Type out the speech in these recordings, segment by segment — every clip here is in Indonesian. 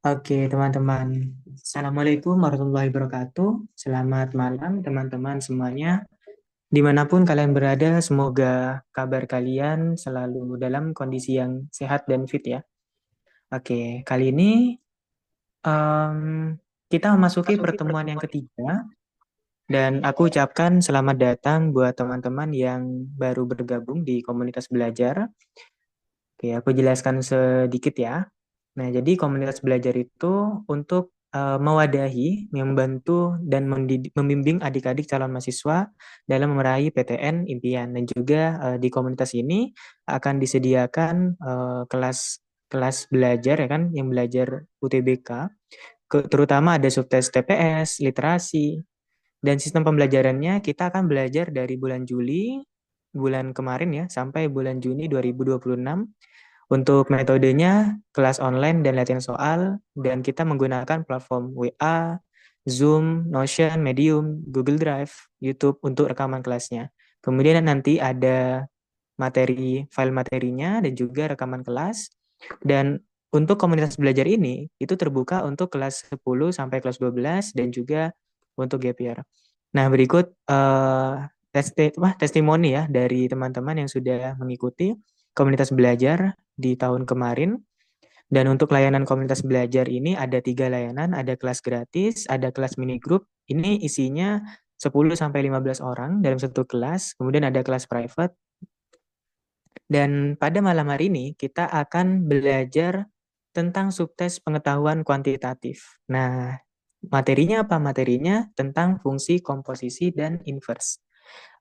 Oke, teman-teman. Assalamualaikum warahmatullahi wabarakatuh. Selamat malam, teman-teman semuanya. Dimanapun kalian berada, semoga kabar kalian selalu dalam kondisi yang sehat dan fit ya. Oke, kali ini em, kita memasuki pertemuan yang ketiga, dan aku ucapkan selamat datang buat teman-teman yang baru bergabung di komunitas belajar. Oke, aku jelaskan sedikit ya. Nah, jadi komunitas belajar itu untuk mewadahi, membantu, dan membimbing adik-adik calon mahasiswa dalam meraih PTN impian. Dan juga di komunitas ini akan disediakan kelas kelas belajar ya kan, yang belajar UTBK, terutama ada subtes TPS, literasi, dan sistem pembelajarannya kita akan belajar dari bulan Juli, bulan kemarin ya, sampai bulan Juni 2026. Untuk metodenya, kelas online dan latihan soal, dan kita menggunakan platform WA, Zoom, Notion, Medium, Google Drive, YouTube untuk rekaman kelasnya. Kemudian nanti ada file materinya, dan juga rekaman kelas. Dan untuk komunitas belajar ini, itu terbuka untuk kelas 10 sampai kelas 12, dan juga untuk gap year. Nah, berikut testimoni ya dari teman-teman yang sudah mengikuti komunitas belajar di tahun kemarin. Dan untuk layanan komunitas belajar ini ada tiga layanan, ada kelas gratis, ada kelas mini group. Ini isinya 10 sampai 15 orang dalam satu kelas, kemudian ada kelas private. Dan pada malam hari ini kita akan belajar tentang subtes pengetahuan kuantitatif. Nah, materinya apa? Materinya tentang fungsi komposisi dan inverse.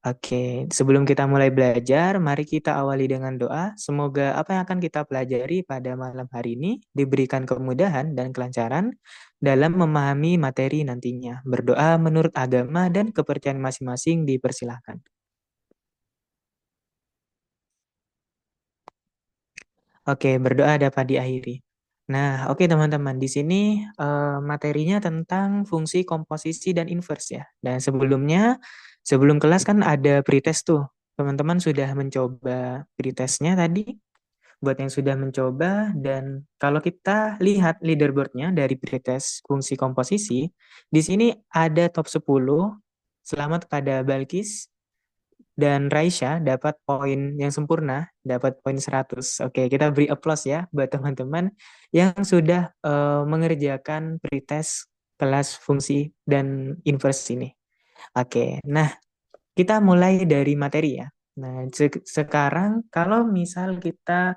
Oke, sebelum kita mulai belajar, mari kita awali dengan doa. Semoga apa yang akan kita pelajari pada malam hari ini diberikan kemudahan dan kelancaran dalam memahami materi nantinya. Berdoa menurut agama dan kepercayaan masing-masing dipersilahkan. Oke, berdoa dapat diakhiri. Nah, oke teman-teman, di sini materinya tentang fungsi komposisi dan inverse ya. Dan sebelum kelas kan ada pretest tuh. Teman-teman sudah mencoba pretestnya tadi. Buat yang sudah mencoba, dan kalau kita lihat leaderboardnya dari pretest fungsi komposisi, di sini ada top 10. Selamat kepada Balkis dan Raisya dapat poin yang sempurna, dapat poin 100. Oke, kita beri applause ya buat teman-teman yang sudah mengerjakan pretest kelas fungsi dan inverse ini. Oke, nah kita mulai dari materi ya. Nah, sekarang kalau misal kita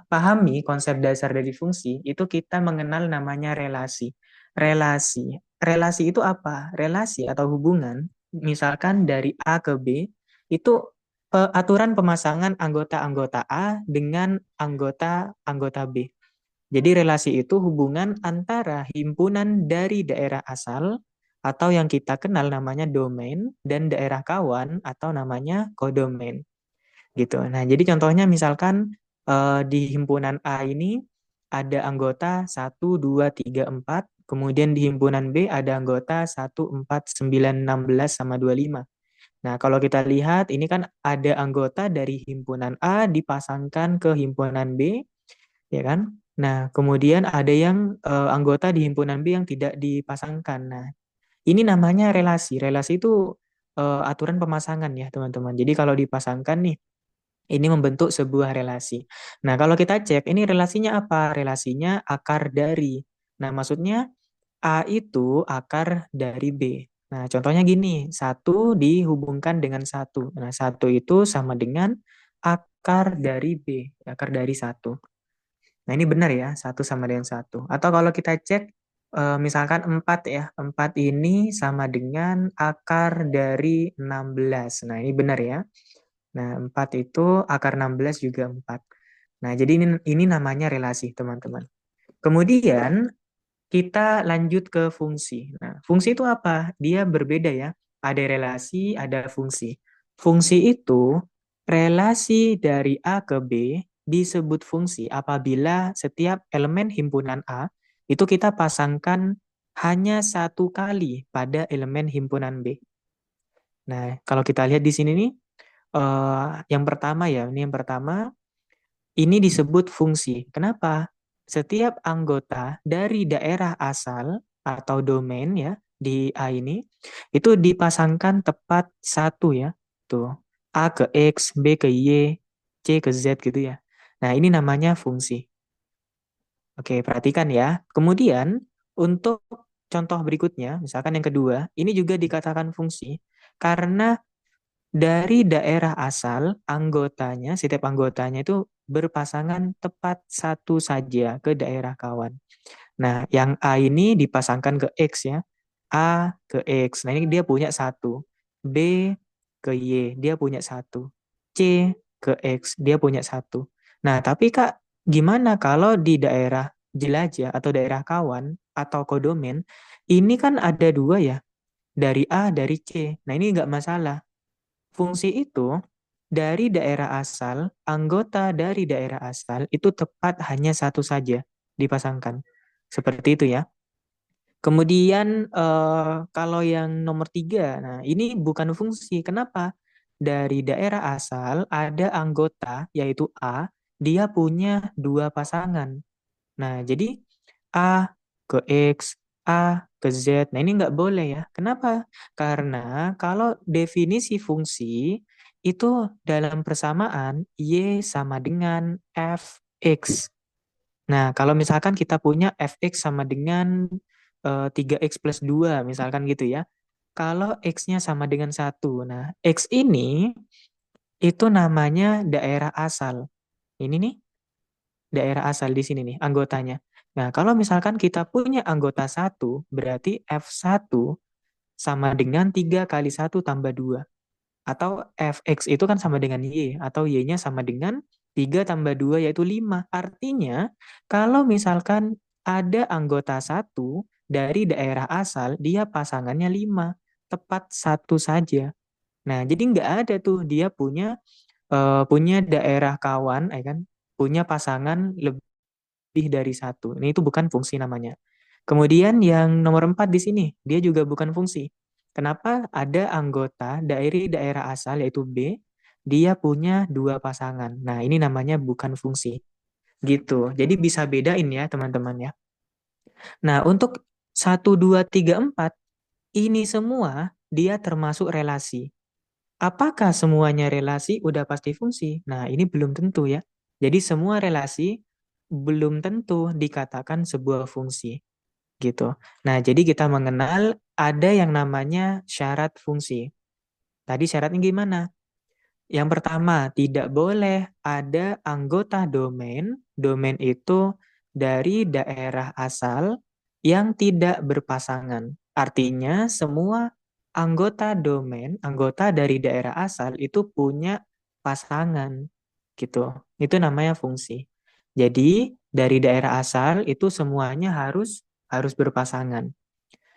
pahami konsep dasar dari fungsi, itu kita mengenal namanya relasi. Relasi. Relasi itu apa? Relasi atau hubungan, misalkan dari A ke B, itu aturan pemasangan anggota-anggota A dengan anggota-anggota B. Jadi relasi itu hubungan antara himpunan dari daerah asal atau yang kita kenal namanya domain, dan daerah kawan atau namanya kodomain gitu. Nah, jadi contohnya misalkan di himpunan A ini ada anggota 1, 2, 3, 4, kemudian di himpunan B ada anggota 1, 4, 9, 16 sama 25. Nah, kalau kita lihat ini kan ada anggota dari himpunan A dipasangkan ke himpunan B, ya kan? Nah, kemudian ada yang anggota di himpunan B yang tidak dipasangkan. Nah, ini namanya relasi. Relasi itu aturan pemasangan ya, teman-teman. Jadi kalau dipasangkan nih, ini membentuk sebuah relasi. Nah, kalau kita cek, ini relasinya apa? Relasinya akar dari. Nah, maksudnya A itu akar dari B. Nah, contohnya gini, satu dihubungkan dengan satu. Nah, satu itu sama dengan akar dari B, akar dari satu. Nah, ini benar ya, satu sama dengan satu. Atau kalau kita cek, misalkan 4 ya, 4 ini sama dengan akar dari 16. Nah, ini benar ya. Nah, 4 itu akar 16 juga 4. Nah, jadi ini namanya relasi, teman-teman. Kemudian, kita lanjut ke fungsi. Nah, fungsi itu apa? Dia berbeda ya. Ada relasi, ada fungsi. Fungsi itu relasi dari A ke B disebut fungsi apabila setiap elemen himpunan A itu kita pasangkan hanya satu kali pada elemen himpunan B. Nah, kalau kita lihat di sini nih, yang pertama ya, ini yang pertama, ini disebut fungsi. Kenapa? Setiap anggota dari daerah asal atau domain ya di A ini itu dipasangkan tepat satu ya. Tuh, A ke X, B ke Y, C ke Z gitu ya. Nah, ini namanya fungsi. Oke, perhatikan ya. Kemudian untuk contoh berikutnya, misalkan yang kedua, ini juga dikatakan fungsi karena dari daerah asal anggotanya, setiap anggotanya itu berpasangan tepat satu saja ke daerah kawan. Nah, yang A ini dipasangkan ke X ya. A ke X. Nah, ini dia punya satu. B ke Y, dia punya satu. C ke X, dia punya satu. Nah, tapi Kak, gimana kalau di daerah jelajah atau daerah kawan atau kodomen, ini kan ada dua ya, dari A, dari C. Nah, ini nggak masalah. Fungsi itu dari daerah asal, anggota dari daerah asal itu tepat hanya satu saja dipasangkan. Seperti itu ya. Kemudian kalau yang nomor tiga, nah ini bukan fungsi. Kenapa? Dari daerah asal ada anggota yaitu A, dia punya dua pasangan. Nah, jadi A ke X, A ke Z. Nah, ini nggak boleh ya. Kenapa? Karena kalau definisi fungsi itu dalam persamaan Y sama dengan Fx. Nah, kalau misalkan kita punya Fx sama dengan 3x plus 2, misalkan gitu ya. Kalau X-nya sama dengan satu. Nah, X ini itu namanya daerah asal. Ini nih daerah asal di sini nih anggotanya. Nah, kalau misalkan kita punya anggota satu, berarti F1 sama dengan 3 kali satu tambah 2. Atau Fx itu kan sama dengan Y, atau Y-nya sama dengan 3 tambah 2 yaitu 5. Artinya, kalau misalkan ada anggota satu dari daerah asal, dia pasangannya 5. Tepat satu saja. Nah, jadi nggak ada tuh dia punya daerah kawan, ya kan? Punya pasangan lebih dari satu. Ini itu bukan fungsi namanya. Kemudian yang nomor 4 di sini, dia juga bukan fungsi. Kenapa ada anggota dari daerah asal yaitu B, dia punya dua pasangan. Nah, ini namanya bukan fungsi. Gitu. Jadi bisa bedain ya teman-teman ya. Nah, untuk satu 2 3 4 ini semua dia termasuk relasi. Apakah semuanya relasi udah pasti fungsi? Nah, ini belum tentu ya. Jadi semua relasi belum tentu dikatakan sebuah fungsi gitu. Nah, jadi kita mengenal ada yang namanya syarat fungsi. Tadi syaratnya gimana? Yang pertama, tidak boleh ada anggota domain. Domain itu dari daerah asal yang tidak berpasangan. Artinya, semua anggota domain, anggota dari daerah asal itu punya pasangan. Gitu. Itu namanya fungsi. Jadi, dari daerah asal itu semuanya harus berpasangan.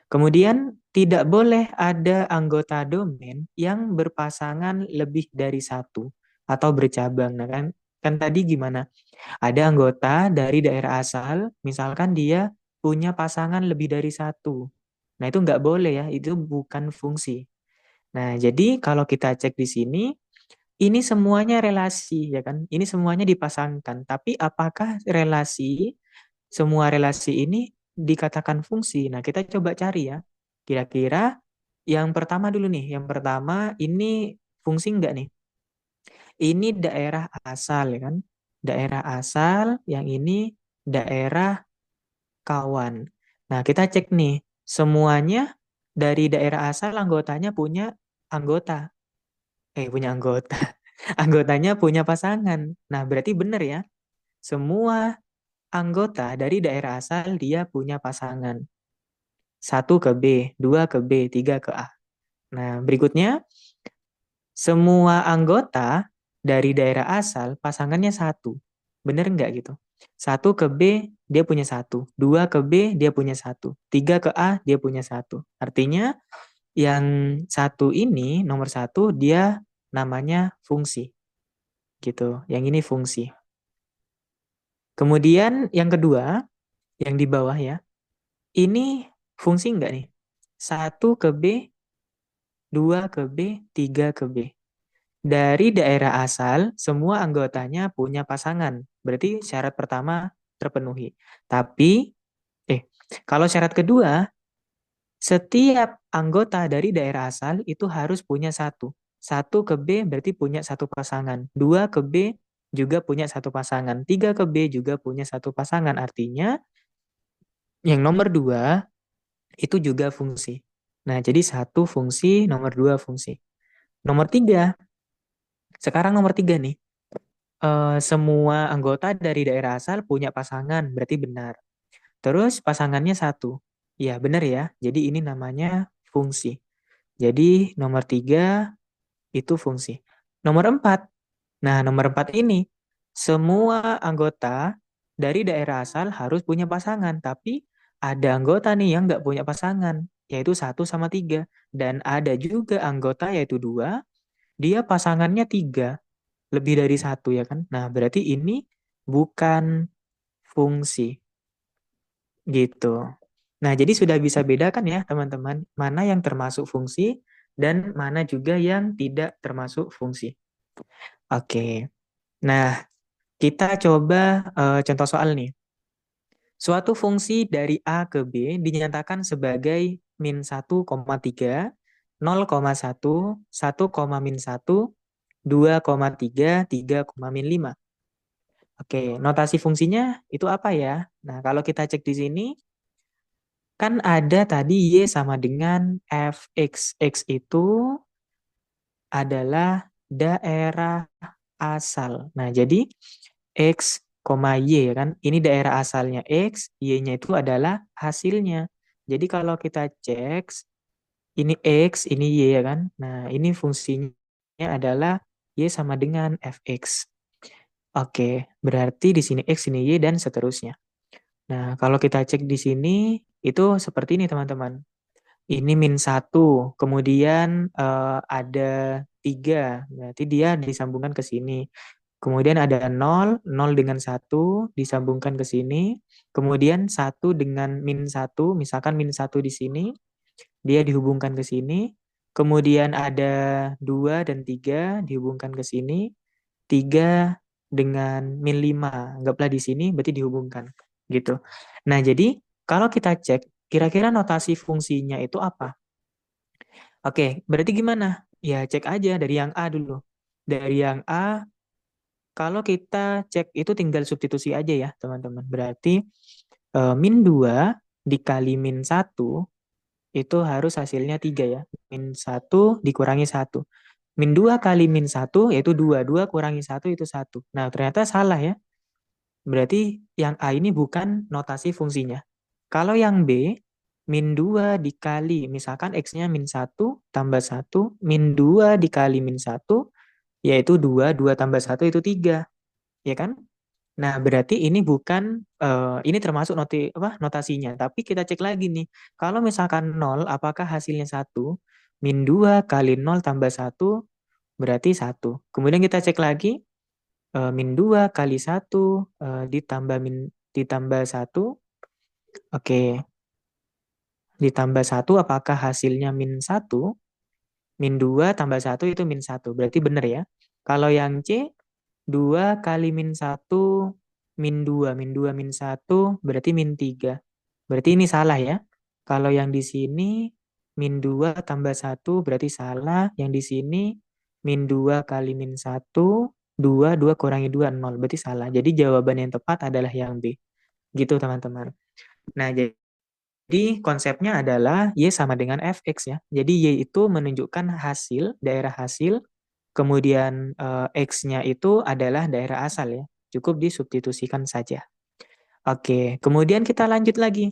Kemudian tidak boleh ada anggota domain yang berpasangan lebih dari satu atau bercabang. Nah kan tadi gimana? Ada anggota dari daerah asal, misalkan dia punya pasangan lebih dari satu. Nah itu nggak boleh ya, itu bukan fungsi. Nah jadi kalau kita cek di sini, ini semuanya relasi ya kan? Ini semuanya dipasangkan. Tapi apakah semua relasi ini dikatakan fungsi? Nah, kita coba cari ya. Kira-kira yang pertama dulu nih. Yang pertama ini fungsi enggak nih? Ini daerah asal ya kan? Daerah asal, yang ini daerah kawan. Nah, kita cek nih. Semuanya dari daerah asal anggotanya punya anggota. Punya anggota. Anggotanya punya pasangan. Nah, berarti benar ya. Semua anggota dari daerah asal dia punya pasangan. Satu ke B, dua ke B, tiga ke A. Nah, berikutnya, semua anggota dari daerah asal pasangannya satu. Bener nggak gitu? Satu ke B, dia punya satu. Dua ke B, dia punya satu. Tiga ke A, dia punya satu. Artinya, yang satu ini, nomor satu, dia namanya fungsi. Gitu. Yang ini fungsi. Kemudian yang kedua, yang di bawah ya, ini fungsi nggak nih? Satu ke B, dua ke B, tiga ke B. Dari daerah asal, semua anggotanya punya pasangan. Berarti syarat pertama terpenuhi. Tapi, kalau syarat kedua, setiap anggota dari daerah asal itu harus punya satu. Satu ke B berarti punya satu pasangan. Dua ke B juga punya satu pasangan. Tiga ke B juga punya satu pasangan. Artinya, yang nomor dua itu juga fungsi. Nah, jadi satu fungsi, nomor dua fungsi. Nomor tiga, sekarang nomor tiga nih. Semua anggota dari daerah asal punya pasangan, berarti benar. Terus pasangannya satu. Ya, benar ya. Jadi ini namanya fungsi. Jadi nomor tiga itu fungsi. Nomor empat. Nah, nomor empat ini, semua anggota dari daerah asal harus punya pasangan. Tapi ada anggota nih yang nggak punya pasangan, yaitu satu sama tiga. Dan ada juga anggota yaitu dua, dia pasangannya tiga, lebih dari satu ya kan. Nah, berarti ini bukan fungsi gitu. Nah, jadi sudah bisa bedakan ya teman-teman, mana yang termasuk fungsi dan mana juga yang tidak termasuk fungsi. Oke. Nah, kita coba contoh soal nih. Suatu fungsi dari A ke B dinyatakan sebagai min 1,3, 0,1, 1,-1, 2,3, 3,-5. Oke, notasi fungsinya itu apa ya? Nah, kalau kita cek di sini, kan ada tadi Y sama dengan Fx. X itu adalah daerah asal. Nah, jadi X, Y ya kan. Ini daerah asalnya X, Y-nya itu adalah hasilnya. Jadi kalau kita cek, ini X, ini Y ya kan. Nah, ini fungsinya adalah Y sama dengan Fx. Oke, berarti di sini X, ini Y, dan seterusnya. Nah, kalau kita cek di sini, itu seperti ini teman-teman. Ini min 1, kemudian ada 3, berarti dia disambungkan ke sini. Kemudian ada 0, 0 dengan 1 disambungkan ke sini. Kemudian 1 dengan min 1, misalkan min 1 di sini, dia dihubungkan ke sini. Kemudian ada 2 dan 3 dihubungkan ke sini. 3 dengan min 5, anggaplah di sini, berarti dihubungkan. Gitu. Nah, jadi kalau kita cek, kira-kira notasi fungsinya itu apa? Oke, berarti gimana? Ya, cek aja dari yang A dulu. Dari yang A, kalau kita cek itu tinggal substitusi aja ya, teman-teman. Berarti min 2 dikali min 1 itu harus hasilnya 3 ya. Min 1 dikurangi 1. Min 2 kali min 1 yaitu 2. 2 kurangi 1 itu 1. Nah, ternyata salah ya. Berarti yang A ini bukan notasi fungsinya. Kalau yang B, min 2 dikali, misalkan X-nya min 1 tambah 1, min 2 dikali min 1, yaitu 2, 2 tambah 1 itu 3. Ya kan? Nah, berarti ini bukan, ini termasuk notasinya. Tapi kita cek lagi nih, kalau misalkan 0, apakah hasilnya 1? Min 2 kali 0 tambah 1, berarti 1. Kemudian kita cek lagi, min 2 kali 1 ditambah 1. Oke, ditambah 1 apakah hasilnya min 1? Min 2 tambah 1 itu min 1. Berarti benar ya. Kalau yang C, 2 kali min 1 min 2. Min 2 min 1 berarti min 3. Berarti ini salah ya. Kalau yang di sini min 2 tambah 1 berarti salah. Yang di sini min 2 kali min 1, 2, 2 kurangi 2, 0. Berarti salah. Jadi jawaban yang tepat adalah yang B. Gitu teman-teman. Nah, jadi konsepnya adalah Y sama dengan Fx ya. Jadi Y itu menunjukkan hasil, daerah hasil, kemudian X-nya itu adalah daerah asal ya. Cukup disubstitusikan saja. Oke, kemudian kita lanjut lagi.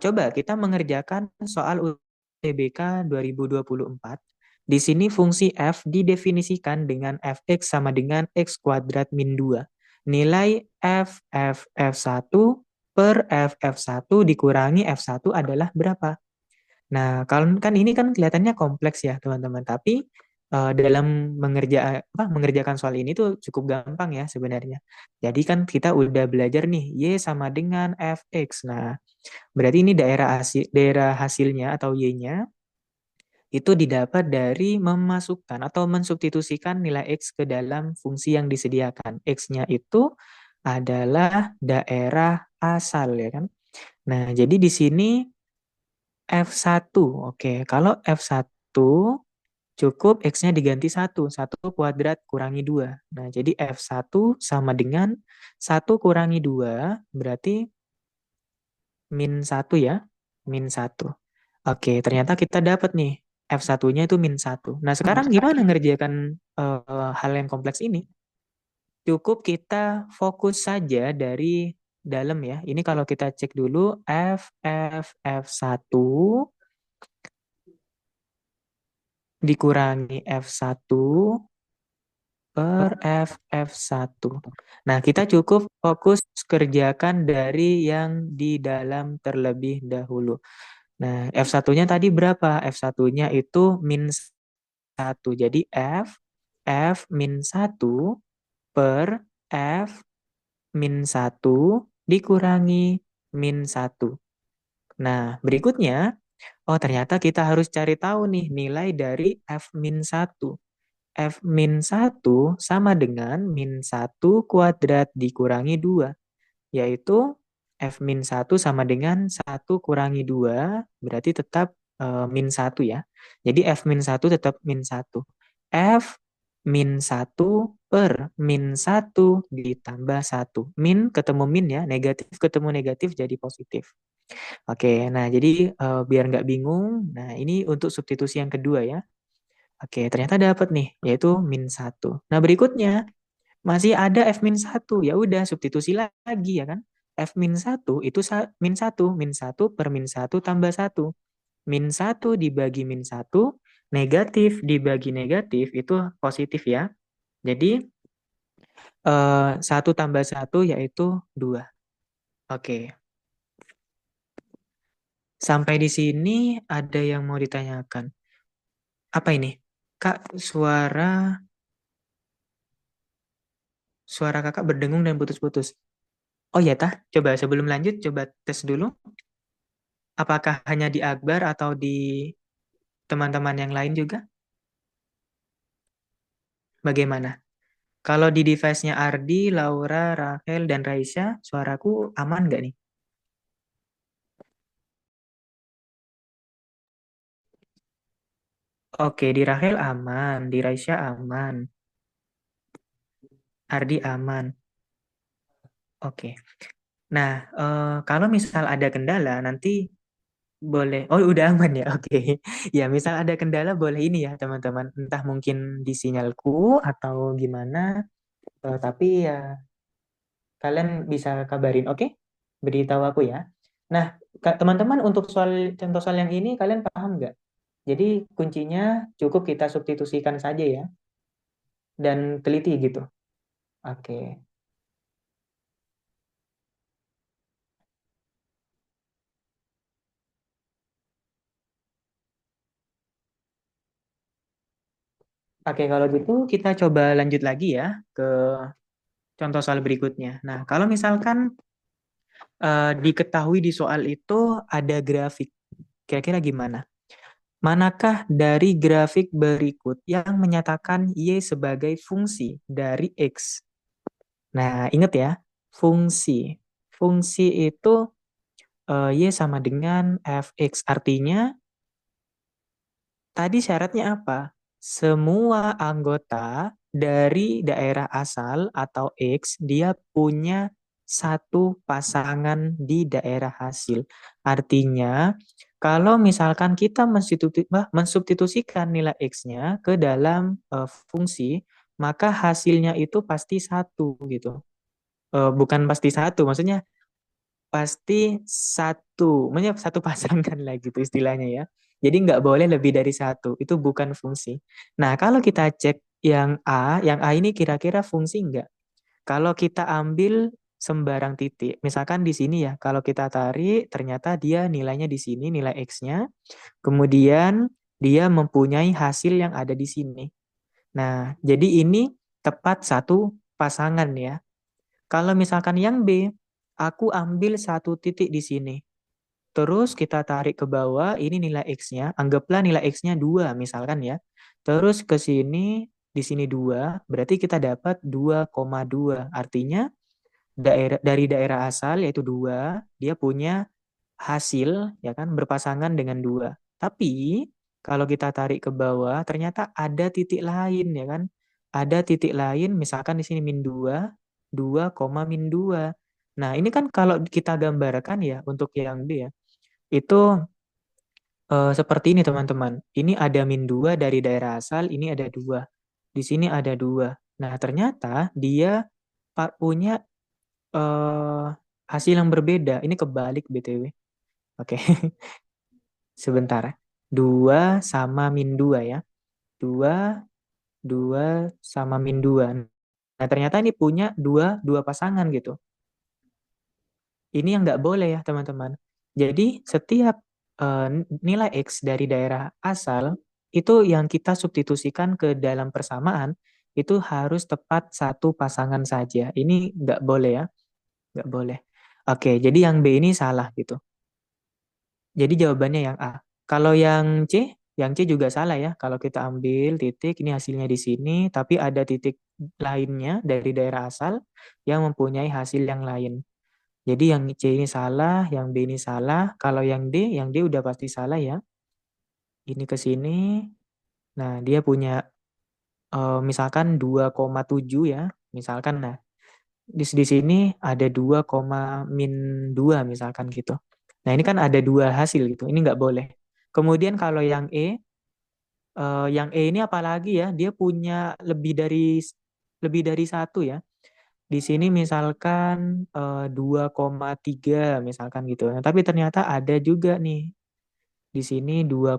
Coba kita mengerjakan soal UTBK 2024. Di sini fungsi f didefinisikan dengan fx sama dengan x kuadrat min 2. Nilai f1 per f1 dikurangi f1 adalah berapa? Nah, kalau kan ini kan kelihatannya kompleks ya, teman-teman. Tapi dalam mengerjakan soal ini tuh cukup gampang ya sebenarnya. Jadi kan kita udah belajar nih, Y sama dengan Fx. Nah, berarti ini daerah hasilnya atau Y-nya itu didapat dari memasukkan atau mensubstitusikan nilai X ke dalam fungsi yang disediakan. X-nya itu adalah daerah asal ya kan. Nah, jadi di sini F1. Oke, kalau F1 cukup X-nya diganti 1. 1 kuadrat kurangi 2. Nah, jadi F1 sama dengan 1 kurangi 2 berarti -1 ya. -1. Oke, ternyata kita dapat nih. F1-nya itu -1. Nah, sekarang gimana ngerjakan hal yang kompleks ini? Cukup kita fokus saja dari dalam ya. Ini kalau kita cek dulu F1 dikurangi F1 per F1. Nah, kita cukup fokus kerjakan dari yang di dalam terlebih dahulu. Nah, F1-nya tadi berapa? F1-nya itu -1. Jadi F-1 per F-1 dikurangi -1. Nah, berikutnya, oh ternyata kita harus cari tahu nih nilai dari F-1. F-1 sama dengan -1 kuadrat dikurangi 2, yaitu F-1 sama dengan 1 kurangi 2, berarti tetap -1 ya. Jadi F-1 tetap -1. F-1 per -1 ditambah 1. Min ketemu min ya, negatif ketemu negatif jadi positif. Oke, nah jadi biar nggak bingung, nah ini untuk substitusi yang kedua ya. Oke, ternyata dapat nih, yaitu -1. Nah, berikutnya masih ada F-1. Ya udah, substitusi lagi ya kan. F-1 itu -1, -1 per -1 tambah 1. -1 dibagi -1, negatif dibagi negatif itu positif ya. Jadi 1 tambah 1 yaitu 2. Oke, sampai di sini ada yang mau ditanyakan. Apa ini? Kak, suara kakak berdengung dan putus-putus. Oh ya tah, coba sebelum lanjut coba tes dulu. Apakah hanya di Akbar atau di teman-teman yang lain juga? Bagaimana? Kalau di device-nya Ardi, Laura, Rahel, dan Raisya, suaraku aman nggak nih? Oke, di Rahel aman, di Raisya aman, Ardi aman. Oke. Nah, kalau misal ada kendala, nanti boleh. Oh, udah aman ya. Oke. Ya, misal ada kendala boleh ini ya, teman-teman. Entah mungkin di sinyalku atau gimana. Tapi ya kalian bisa kabarin, oke? Beritahu aku ya. Nah, teman-teman untuk contoh soal yang ini kalian paham nggak? Jadi kuncinya cukup kita substitusikan saja ya dan teliti gitu. Oke. Oke, kalau gitu kita coba lanjut lagi ya ke contoh soal berikutnya. Nah, kalau misalkan diketahui di soal itu ada grafik, kira-kira gimana? Manakah dari grafik berikut yang menyatakan Y sebagai fungsi dari X? Nah, ingat ya, fungsi. Fungsi itu Y sama dengan fx. Artinya, tadi syaratnya apa? Semua anggota dari daerah asal atau X, dia punya satu pasangan di daerah hasil. Artinya, kalau misalkan kita mensubstitusikan nilai X-nya ke dalam fungsi, maka hasilnya itu pasti satu gitu. Bukan pasti satu, maksudnya pasti satu, maksudnya satu pasangan lah gitu istilahnya ya. Jadi nggak boleh lebih dari satu, itu bukan fungsi. Nah, kalau kita cek yang A ini kira-kira fungsi nggak? Kalau kita ambil sembarang titik, misalkan di sini ya, kalau kita tarik, ternyata dia nilainya di sini, nilai X-nya, kemudian dia mempunyai hasil yang ada di sini. Nah, jadi ini tepat satu pasangan ya. Kalau misalkan yang B, aku ambil satu titik di sini. Terus kita tarik ke bawah, ini nilai X-nya. Anggaplah nilai X-nya 2 misalkan ya. Terus ke sini, di sini 2, berarti kita dapat 2,2. Artinya dari daerah asal yaitu 2, dia punya hasil ya kan berpasangan dengan 2. Tapi kalau kita tarik ke bawah ternyata ada titik lain ya kan. Ada titik lain misalkan di sini min 2, 2, min 2. Nah, ini kan kalau kita gambarkan ya untuk yang D ya. Itu seperti ini teman-teman. Ini ada min 2 dari daerah asal, ini ada 2. Di sini ada 2. Nah, ternyata dia punya eh, hasil yang berbeda. Ini kebalik BTW. Oke, sebentar. 2 sama min 2 ya. 2, 2 sama min 2. Nah, ternyata ini punya dua pasangan gitu. Ini yang nggak boleh ya, teman-teman. Jadi, setiap nilai X dari daerah asal, itu yang kita substitusikan ke dalam persamaan, itu harus tepat satu pasangan saja. Ini nggak boleh ya, nggak boleh. Oke, jadi yang B ini salah gitu. Jadi jawabannya yang A. Kalau yang C juga salah ya. Kalau kita ambil titik, ini hasilnya di sini, tapi ada titik lainnya dari daerah asal yang mempunyai hasil yang lain. Jadi yang C ini salah, yang B ini salah. Kalau yang D udah pasti salah ya. Ini ke sini. Nah, dia punya misalkan 2,7 ya. Misalkan nah, di sini ada 2, min 2 misalkan gitu. Nah, ini kan ada dua hasil gitu. Ini nggak boleh. Kemudian kalau yang E ini apalagi ya? Dia punya lebih dari satu ya. Di sini misalkan 2,3 misalkan gitu. Nah, tapi ternyata ada juga nih di sini 2,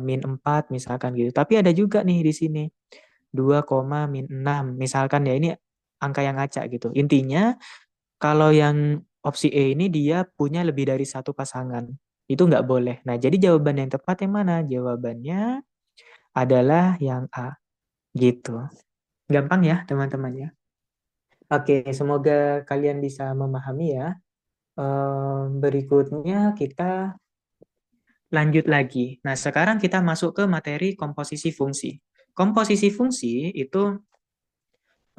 min 4 misalkan gitu. Tapi ada juga nih di sini 2, min 6 misalkan ya, ini angka yang acak gitu. Intinya kalau yang opsi E ini dia punya lebih dari satu pasangan. Itu nggak boleh. Nah, jadi jawaban yang tepat yang mana? Jawabannya adalah yang A gitu. Gampang ya teman-teman ya. Oke, semoga kalian bisa memahami ya. Berikutnya kita lanjut lagi. Nah, sekarang kita masuk ke materi komposisi fungsi. Komposisi fungsi itu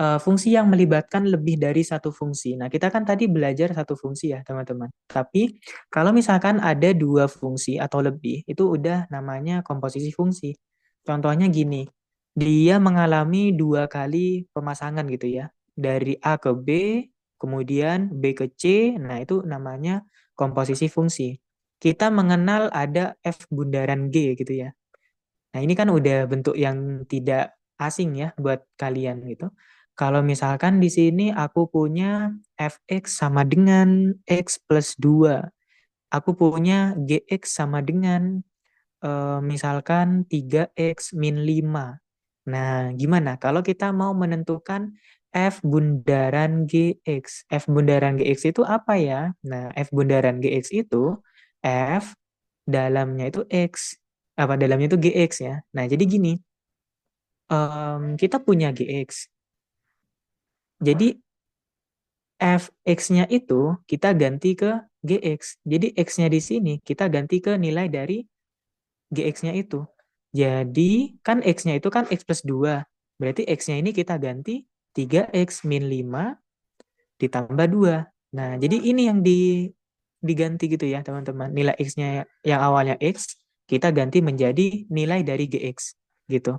fungsi yang melibatkan lebih dari satu fungsi. Nah, kita kan tadi belajar satu fungsi ya, teman-teman. Tapi kalau misalkan ada dua fungsi atau lebih, itu udah namanya komposisi fungsi. Contohnya gini, dia mengalami dua kali pemasangan gitu ya. Dari A ke B, kemudian B ke C, nah itu namanya komposisi fungsi. Kita mengenal ada F bundaran G gitu ya. Nah, ini kan udah bentuk yang tidak asing ya buat kalian gitu. Kalau misalkan di sini aku punya fx sama dengan x plus 2. Aku punya gx sama dengan misalkan 3x min 5. Nah, gimana kalau kita mau menentukan f bundaran gx? F bundaran gx itu apa ya? Nah, f bundaran gx itu f dalamnya itu x, apa dalamnya itu gx ya. Nah, jadi gini, kita punya gx. Jadi fx-nya itu kita ganti ke gx. Jadi x-nya di sini kita ganti ke nilai dari gx-nya itu. Jadi kan x-nya itu kan x plus 2. Berarti x-nya ini kita ganti 3x min 5 ditambah 2. Nah, jadi ini yang diganti gitu ya, teman-teman. Nilai x-nya yang awalnya x, kita ganti menjadi nilai dari gx gitu.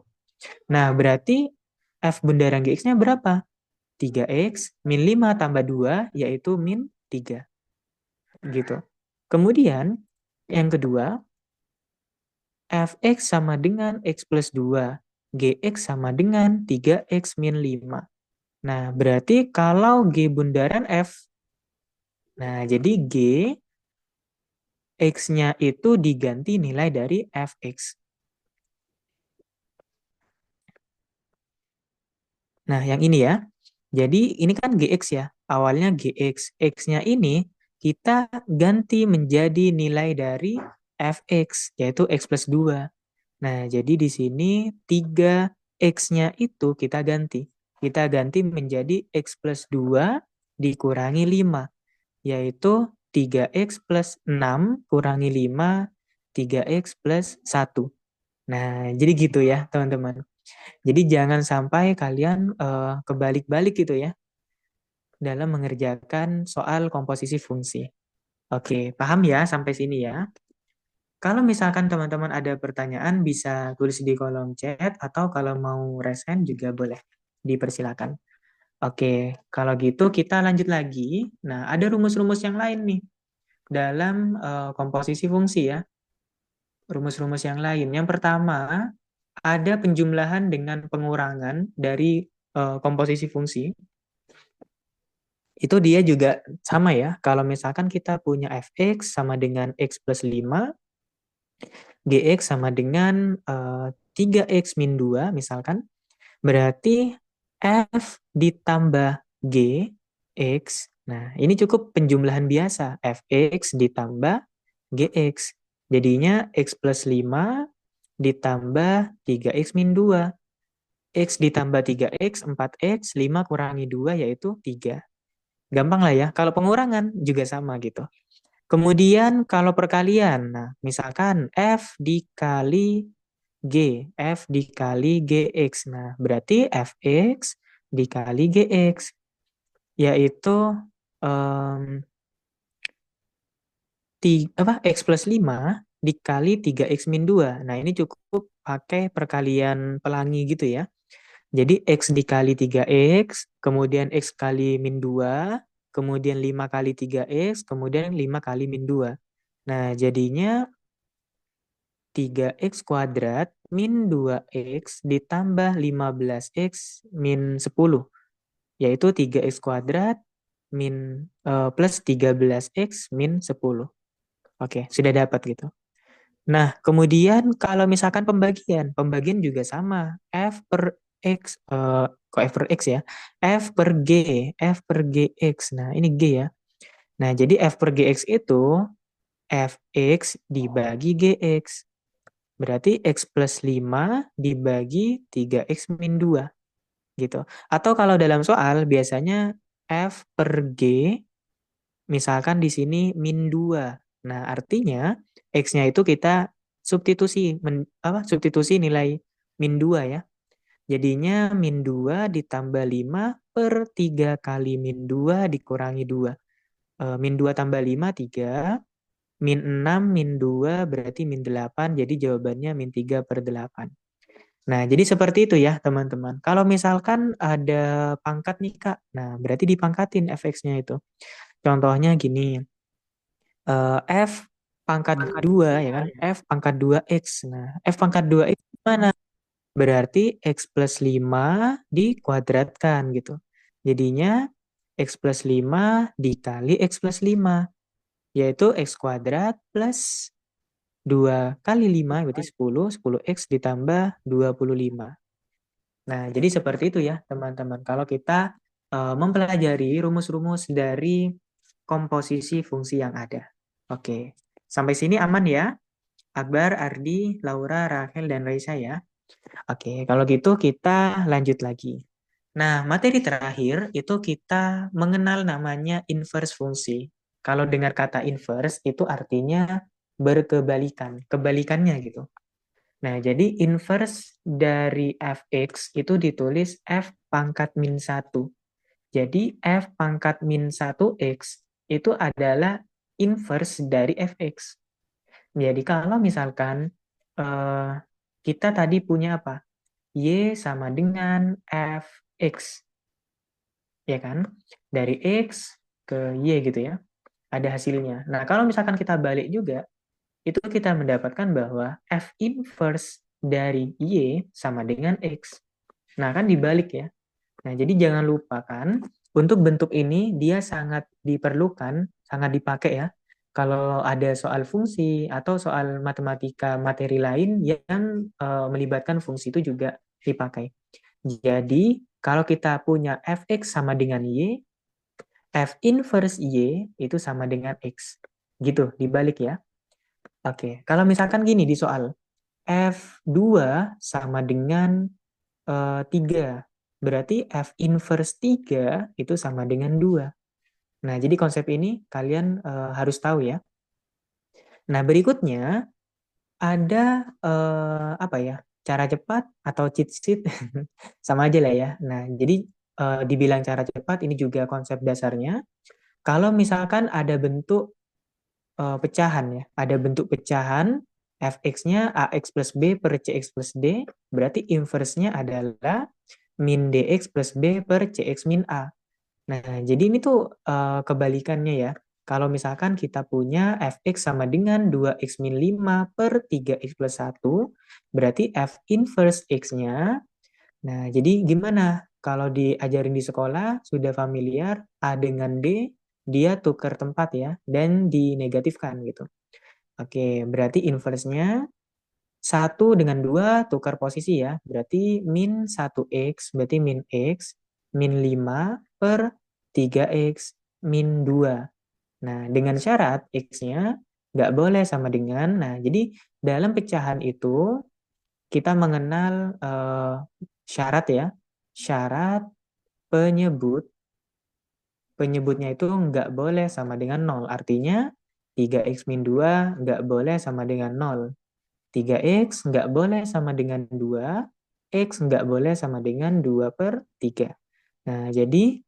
Nah, berarti f bundaran gx-nya berapa? 3x min 5 tambah 2, yaitu min 3. Gitu. Kemudian, yang kedua, fx sama dengan x plus 2. Gx sama dengan 3x min 5. Nah, berarti kalau G bundaran F, nah jadi G, X-nya itu diganti nilai dari Fx. Nah, yang ini ya. Jadi ini kan Gx ya. Awalnya Gx. X-nya ini kita ganti menjadi nilai dari Fx, yaitu X plus 2. Nah, jadi di sini 3X-nya itu kita ganti. Kita ganti menjadi X plus 2 dikurangi 5, yaitu 3X plus 6 kurangi 5, 3X plus 1. Nah, jadi gitu ya, teman-teman. Jadi jangan sampai kalian kebalik-balik gitu ya. dalam mengerjakan soal komposisi fungsi. Oke, paham ya sampai sini ya? Kalau misalkan teman-teman ada pertanyaan bisa tulis di kolom chat atau kalau mau resen juga boleh dipersilakan. Oke, kalau gitu kita lanjut lagi. Nah, ada rumus-rumus yang lain nih dalam komposisi fungsi ya. Rumus-rumus yang lain. Yang pertama, ada penjumlahan dengan pengurangan dari komposisi fungsi. Itu dia juga sama ya. Kalau misalkan kita punya fx sama dengan x plus 5, gx sama dengan 3x min 2 misalkan, berarti f ditambah g, x. Nah, ini cukup penjumlahan biasa. Fx ditambah gx. Jadinya x plus 5 ditambah 3x min 2. X ditambah 3x, 4x, 5 kurangi 2 yaitu 3. Gampang lah ya. Kalau pengurangan juga sama gitu. Kemudian kalau perkalian, nah misalkan F dikali G, F dikali GX. Nah, berarti Fx dikali GX, yaitu um, X plus 5 dikali 3X min 2. Nah, ini cukup pakai perkalian pelangi gitu ya. Jadi X dikali 3X, kemudian X kali min 2, kemudian 5 kali 3X, kemudian 5 kali min 2. Nah, jadinya 3x kuadrat min 2x ditambah 15x min 10, yaitu 3x kuadrat plus 13x min 10. Oke, sudah dapat gitu. Nah, kemudian kalau misalkan pembagian juga sama. F per X, kok F per X ya? F per GX. Nah, ini G ya. Nah, jadi F per GX itu Fx dibagi GX. Berarti X plus 5 dibagi 3X min 2 gitu. Atau kalau dalam soal biasanya F per G misalkan di sini min 2. Nah, artinya X-nya itu kita substitusi nilai min 2 ya. Jadinya min 2 ditambah 5 per 3 kali min 2 dikurangi 2. Min 2 tambah 5, 3. Min 6, min 2 berarti min 8. Jadi jawabannya min 3 per 8. Nah, jadi seperti itu ya teman-teman. Kalau misalkan ada pangkat nih Kak, nah berarti dipangkatin fx-nya itu. Contohnya gini, f pangkat 2 ya kan, f pangkat 2x. Nah, f pangkat 2x gimana? Berarti x plus 5 dikuadratkan gitu. Jadinya x plus 5 dikali x plus 5, yaitu x kuadrat plus 2 kali 5, berarti 10, 10x ditambah 25. Nah, jadi seperti itu ya teman-teman. Kalau kita mempelajari rumus-rumus dari komposisi fungsi yang ada. Oke, sampai sini aman ya? Akbar, Ardi, Laura, Rachel, dan Raisa ya. Oke, kalau gitu kita lanjut lagi. Nah, materi terakhir itu kita mengenal namanya inverse fungsi. Kalau dengar kata inverse itu artinya berkebalikan, kebalikannya gitu. Nah, jadi inverse dari fx itu ditulis f pangkat min 1. Jadi f pangkat min 1x itu adalah inverse dari fx. Jadi kalau misalkan eh, kita tadi punya apa? Y sama dengan fx, ya kan? Dari x ke y gitu ya. Ada hasilnya. Nah, kalau misalkan kita balik juga, itu kita mendapatkan bahwa f inverse dari y sama dengan x. Nah, kan dibalik ya. Nah, jadi jangan lupakan untuk bentuk ini dia sangat diperlukan, sangat dipakai ya. Kalau ada soal fungsi atau soal matematika materi lain yang melibatkan fungsi itu juga dipakai. Jadi, kalau kita punya fx sama dengan y, f inverse y itu sama dengan x. Gitu, dibalik ya. Oke, kalau misalkan gini di soal, F2 sama dengan 3. Berarti F inverse 3 itu sama dengan 2. Nah, jadi konsep ini kalian harus tahu ya. Nah, berikutnya ada apa ya? Cara cepat atau cheat sheet sama aja lah ya. Nah, jadi dibilang cara cepat, ini juga konsep dasarnya. Kalau misalkan ada bentuk pecahan ya, ada bentuk pecahan fx-nya ax plus b per cx plus d, berarti inverse-nya adalah min dx plus b per cx min a. Nah, jadi ini tuh kebalikannya ya. Kalau misalkan kita punya fx sama dengan 2x min 5 per 3x plus 1, berarti f inverse x-nya. Nah, jadi gimana? Kalau diajarin di sekolah, sudah familiar, A dengan D, dia tukar tempat ya, dan dinegatifkan gitu. Oke, berarti inverse-nya 1 dengan 2 tukar posisi ya. Berarti min 1x, berarti min x, min 5 per 3x min 2. Nah, dengan syarat x-nya nggak boleh sama dengan, nah jadi dalam pecahan itu kita mengenal syarat ya, syarat penyebut, penyebutnya itu nggak boleh sama dengan 0. Artinya 3x min 2 nggak boleh sama dengan 0. 3x nggak boleh sama dengan 2, x nggak boleh sama dengan 2 per 3. Nah, jadi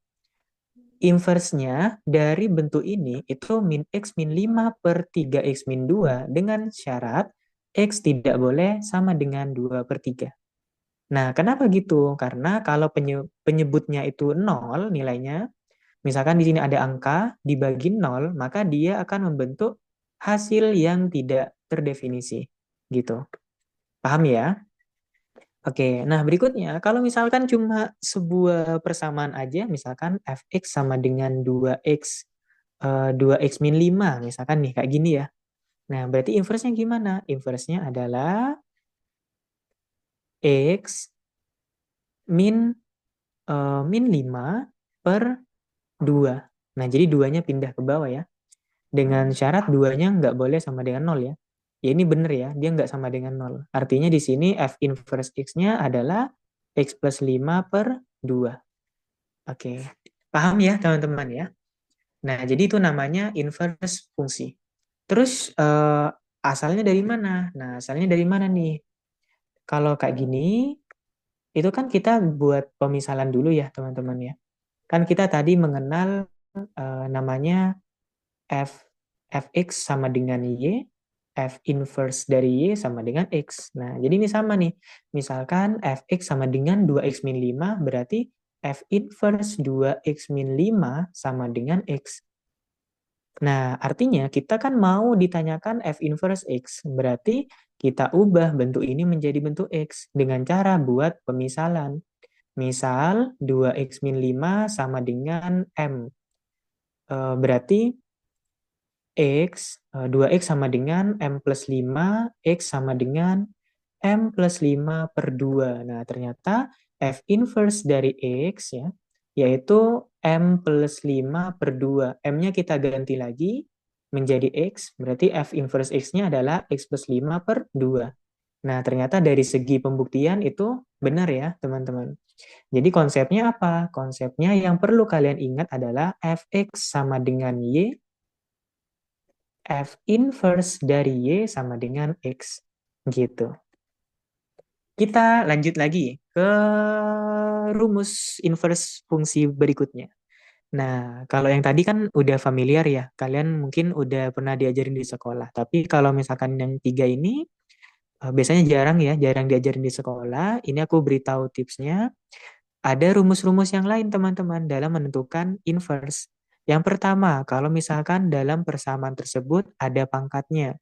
inverse-nya dari bentuk ini itu min x min 5 per 3x min 2 dengan syarat x tidak boleh sama dengan 2 per 3. Nah, kenapa gitu? Karena kalau penyebutnya itu 0 nilainya, misalkan di sini ada angka dibagi 0, maka dia akan membentuk hasil yang tidak terdefinisi. Gitu. Paham ya? Oke, nah berikutnya, kalau misalkan cuma sebuah persamaan aja, misalkan fx sama dengan 2x, 2x min 5, misalkan nih, kayak gini ya. Nah, berarti inverse-nya gimana? Inverse-nya adalah x min, min 5 per 2. Nah, jadi duanya pindah ke bawah ya. Dengan syarat duanya nggak boleh sama dengan 0 ya. Ya ini bener ya, dia nggak sama dengan 0. Artinya di sini f inverse x-nya adalah x plus 5 per 2. Oke, paham ya teman-teman ya? Nah, jadi itu namanya inverse fungsi. Terus asalnya dari mana? Nah, asalnya dari mana nih? Kalau kayak gini, itu kan kita buat pemisalan dulu ya teman-teman ya. Kan kita tadi mengenal namanya f fx sama dengan y, f inverse dari y sama dengan x. Nah, jadi ini sama nih. Misalkan fx sama dengan 2x min 5, berarti f inverse 2x min 5 sama dengan x. Nah, artinya kita kan mau ditanyakan f inverse x. Berarti kita ubah bentuk ini menjadi bentuk x dengan cara buat pemisalan. Misal 2x min 5 sama dengan m. Berarti X, 2x sama dengan M plus 5, X sama dengan M plus 5 per 2. Nah, ternyata F inverse dari X ya, yaitu M plus 5 per 2. M-nya kita ganti lagi menjadi X, berarti F inverse X-nya adalah X plus 5 per 2. Nah, ternyata dari segi pembuktian itu benar ya, teman-teman. Jadi konsepnya apa? Konsepnya yang perlu kalian ingat adalah Fx sama dengan Y, F inverse dari Y sama dengan X. Gitu. Kita lanjut lagi ke rumus inverse fungsi berikutnya. Nah, kalau yang tadi kan udah familiar ya, kalian mungkin udah pernah diajarin di sekolah. Tapi kalau misalkan yang tiga ini, biasanya jarang ya, jarang diajarin di sekolah. Ini aku beritahu tipsnya. Ada rumus-rumus yang lain teman-teman dalam menentukan inverse. Yang pertama, kalau misalkan dalam persamaan tersebut ada pangkatnya.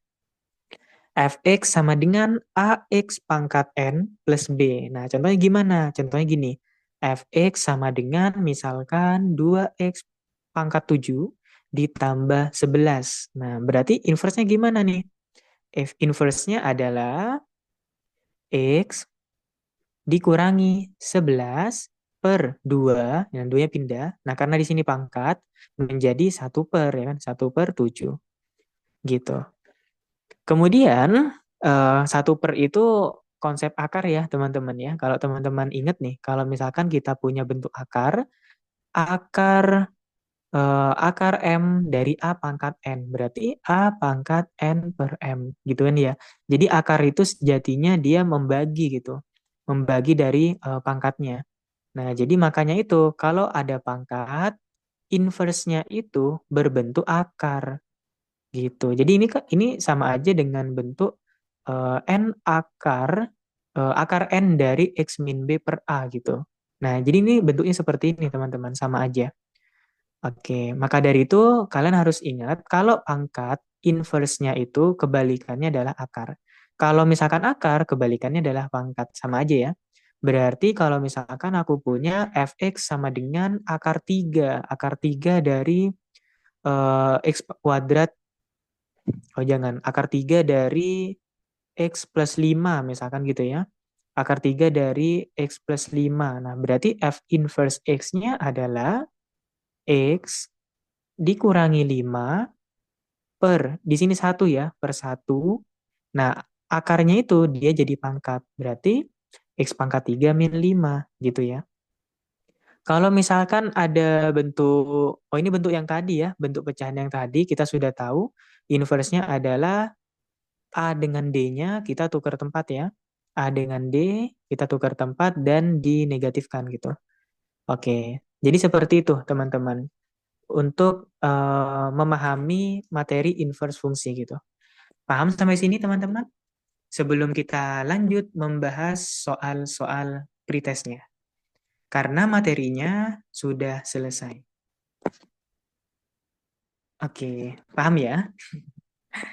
Fx sama dengan AX pangkat N plus B. Nah, contohnya gimana? Contohnya gini. Fx sama dengan misalkan 2X pangkat 7 ditambah 11. Nah, berarti inverse-nya gimana nih? F inverse-nya adalah X dikurangi 11 per 2. Yang 2-nya pindah. Nah, karena di sini pangkat menjadi 1 per, ya kan? 1 per 7. Gitu. Kemudian 1 per itu konsep akar ya teman-teman ya. Kalau teman-teman ingat nih, kalau misalkan kita punya bentuk akar, akar akar M dari A pangkat N, berarti A pangkat N per M, gitu kan ya. Jadi akar itu sejatinya dia membagi gitu, membagi dari pangkatnya. Nah, jadi makanya itu kalau ada pangkat, inverse-nya itu berbentuk akar gitu. Jadi ini sama aja dengan bentuk n akar n dari x min b per a gitu. Nah, jadi ini bentuknya seperti ini teman-teman, sama aja. Oke, maka dari itu kalian harus ingat kalau pangkat inverse-nya itu kebalikannya adalah akar. Kalau misalkan akar, kebalikannya adalah pangkat. Sama aja ya. Berarti kalau misalkan aku punya fx sama dengan akar 3. Akar 3 dari x kuadrat. Oh jangan, akar 3 dari x plus 5 misalkan gitu ya. Akar 3 dari x plus 5. Nah, berarti f inverse x-nya adalah x dikurangi 5 per, di sini satu ya, per satu. Nah, akarnya itu dia jadi pangkat. Berarti X pangkat 3 min 5 gitu ya. Kalau misalkan ada bentuk, oh ini bentuk yang tadi ya, bentuk pecahan yang tadi kita sudah tahu. Inverse-nya adalah A dengan D-nya kita tukar tempat ya. A dengan D kita tukar tempat dan dinegatifkan gitu. Oke, jadi seperti itu teman-teman. Untuk memahami materi inverse fungsi gitu. Paham sampai sini teman-teman? Sebelum kita lanjut membahas soal-soal pretestnya. Karena materinya sudah selesai. Oke, paham ya?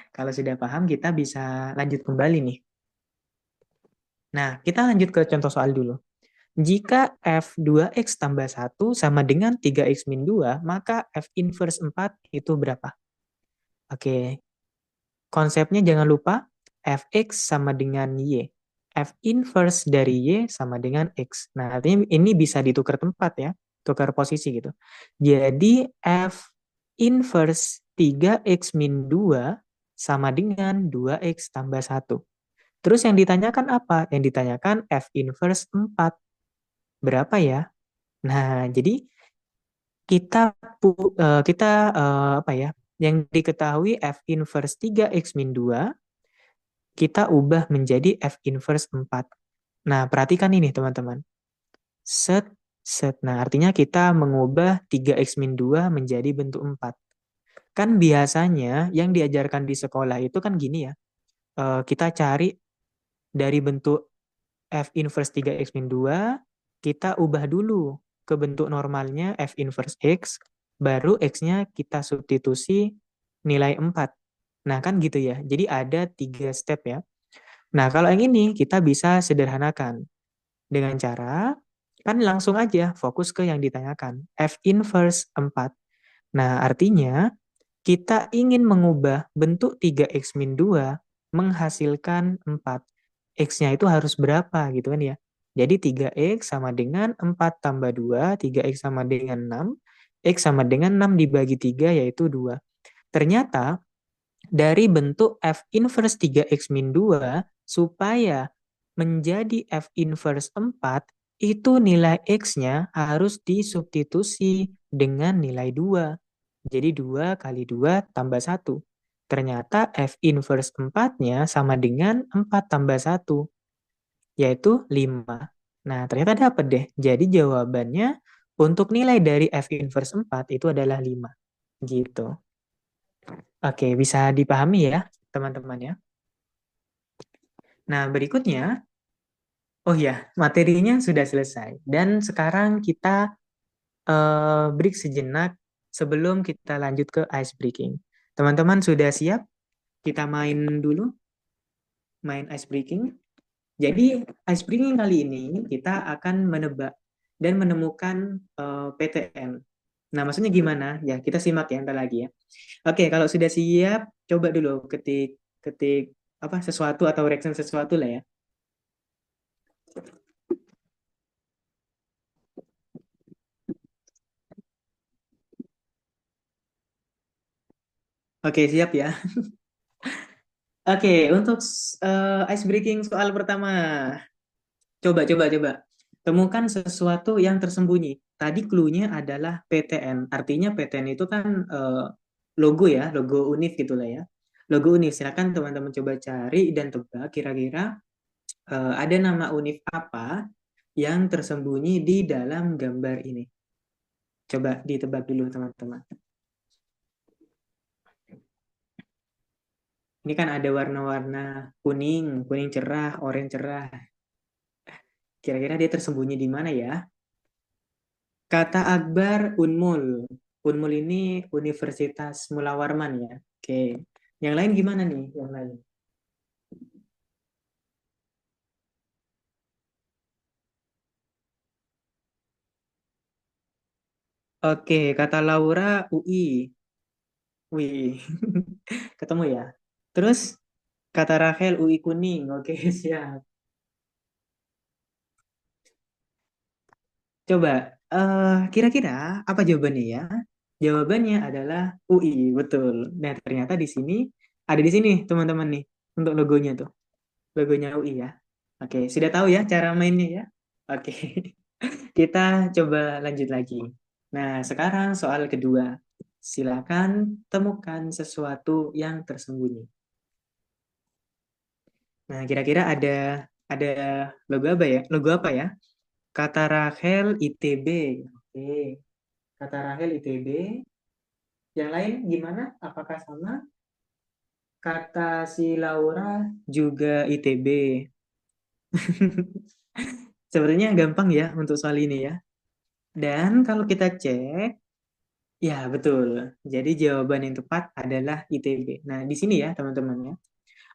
Kalau sudah paham, kita bisa lanjut kembali nih. Nah, kita lanjut ke contoh soal dulu. Jika F2X tambah 1 sama dengan 3X min 2, maka F inverse 4 itu berapa? Oke, konsepnya jangan lupa fx sama dengan y. F inverse dari y sama dengan x. Nah, artinya ini bisa ditukar tempat ya, tukar posisi gitu. Jadi F inverse 3x min 2 sama dengan 2x tambah 1. Terus yang ditanyakan apa? Yang ditanyakan F inverse 4. Berapa ya? Nah, jadi kita apa ya? Yang diketahui F inverse 3x min 2 kita ubah menjadi F inverse 4. Nah, perhatikan ini teman-teman. Set, set. Nah, artinya kita mengubah 3x min 2 menjadi bentuk 4. Kan biasanya yang diajarkan di sekolah itu kan gini ya. Kita cari dari bentuk F inverse 3x min 2, kita ubah dulu ke bentuk normalnya F inverse X, baru X-nya kita substitusi nilai 4. Nah, kan gitu ya. Jadi ada 3 step ya. Nah, kalau yang ini kita bisa sederhanakan dengan cara kan langsung aja fokus ke yang ditanyakan, F inverse 4. Nah, artinya kita ingin mengubah bentuk 3x min 2 menghasilkan 4. X-nya itu harus berapa gitu kan ya. Jadi 3x sama dengan 4 tambah 2, 3x sama dengan 6, x sama dengan 6 dibagi 3 yaitu 2. Ternyata dari bentuk F inverse 3x min 2 supaya menjadi F inverse 4 itu nilai X-nya harus disubstitusi dengan nilai 2. Jadi 2 kali 2 tambah 1. Ternyata F inverse 4-nya sama dengan 4 tambah 1, yaitu 5. Nah, ternyata dapat deh. Jadi jawabannya untuk nilai dari F inverse 4 itu adalah 5. Gitu. Oke, bisa dipahami ya, teman-teman ya. Nah, berikutnya, oh ya, materinya sudah selesai. Dan sekarang kita break sejenak sebelum kita lanjut ke ice breaking. Teman-teman sudah siap? Kita main dulu, main ice breaking. Jadi, ice breaking kali ini kita akan menebak dan menemukan PTN. Nah, maksudnya gimana? Ya, kita simak ya, ntar lagi ya. Oke, kalau sudah siap, coba dulu ketik ketik apa sesuatu atau reaction sesuatu lah ya. Oke, siap ya. Oke, untuk ice breaking soal pertama. Coba. Temukan sesuatu yang tersembunyi. Tadi clue-nya adalah PTN. Artinya PTN itu kan logo ya, logo UNIF gitulah ya. Logo UNIF. Silakan teman-teman coba cari dan tebak kira-kira ada nama UNIF apa yang tersembunyi di dalam gambar ini? Coba ditebak dulu teman-teman. Ini kan ada warna-warna kuning, kuning cerah, oranye cerah. Kira-kira dia tersembunyi di mana ya? Kata Akbar Unmul. Unmul ini Universitas Mula Warman ya. Oke. Yang lain gimana nih? Yang lain. Oke, kata Laura UI. Wih, ketemu ya. Terus kata Rachel UI kuning. Oke, siap. Coba, kira-kira apa jawabannya ya? Jawabannya adalah UI, betul. Nah, ternyata di sini ada di sini teman-teman nih untuk logonya tuh, logonya UI ya. Oke, sudah tahu ya cara mainnya ya? Oke, kita coba lanjut lagi. Nah, sekarang soal kedua. Silakan temukan sesuatu yang tersembunyi. Nah, kira-kira ada logo apa ya? Logo apa ya? Kata Rachel ITB. Oke, kata Rachel ITB. Yang lain gimana? Apakah sama? Kata si Laura juga ITB. Sebenarnya gampang ya untuk soal ini ya. Dan kalau kita cek, ya betul. Jadi jawaban yang tepat adalah ITB. Nah, di sini ya teman-teman ya,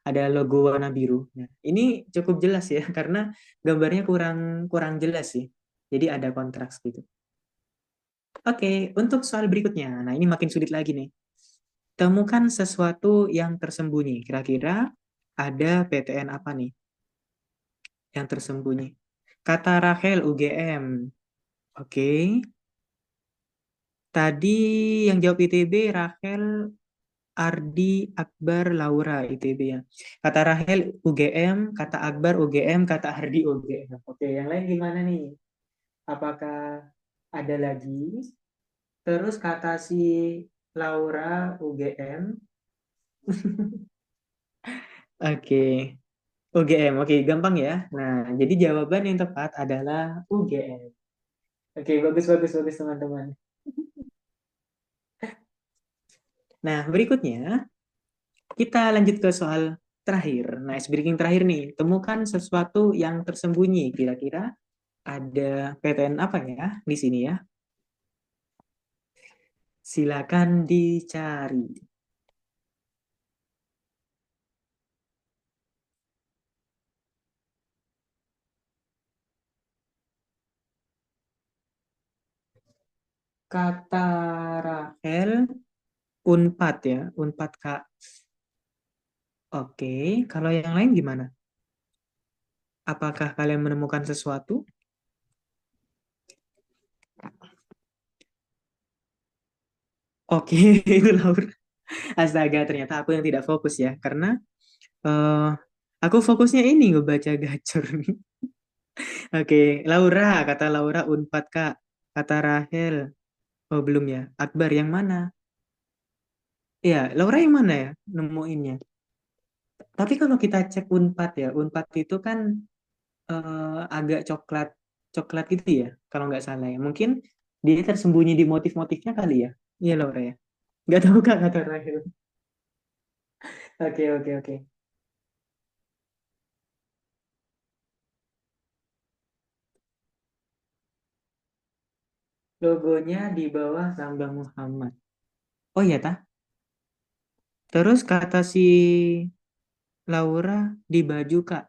ada logo warna biru. Nah, ini cukup jelas ya karena gambarnya kurang kurang jelas sih. Jadi ada kontras gitu. Oke, untuk soal berikutnya. Nah, ini makin sulit lagi nih. Temukan sesuatu yang tersembunyi. Kira-kira ada PTN apa nih yang tersembunyi? Kata Rachel UGM. Oke. Tadi yang jawab ITB Rachel, Ardi, Akbar, Laura ITB ya. Kata Rachel UGM, kata Akbar UGM, kata Ardi UGM. Oke, yang lain gimana nih? Apakah ada lagi? Terus kata si Laura UGM. Oke. UGM, oke, gampang ya. Nah, jadi jawaban yang tepat adalah UGM. Oke, bagus, bagus, bagus teman-teman. Nah, berikutnya kita lanjut ke soal terakhir. Nah, ice breaking terakhir nih. Temukan sesuatu yang tersembunyi. Kira-kira ada PTN apa ya di sini ya? Silakan dicari. Kata Rahel, Unpad ya, Unpad Kak. Oke, kalau yang lain gimana? Apakah kalian menemukan sesuatu? Oke, itu Laura. Astaga, ternyata aku yang tidak fokus ya, karena eh aku fokusnya ini ngebaca gacor nih. Oke, Laura, kata Laura Unpad Kak. Kata Rahel, oh belum ya. Akbar yang mana? Ya, Laura yang mana ya nemuinnya? Tapi kalau kita cek Unpad ya, Unpad itu kan agak coklat, coklat gitu ya, kalau nggak salah ya. Mungkin dia tersembunyi di motif-motifnya kali ya. Iya Laura ya. Nggak tahu Kak kata Rahel. Oke, oke, oke. Logonya di bawah lambang Muhammad. Oh iya tah. Terus kata si Laura di baju Kak.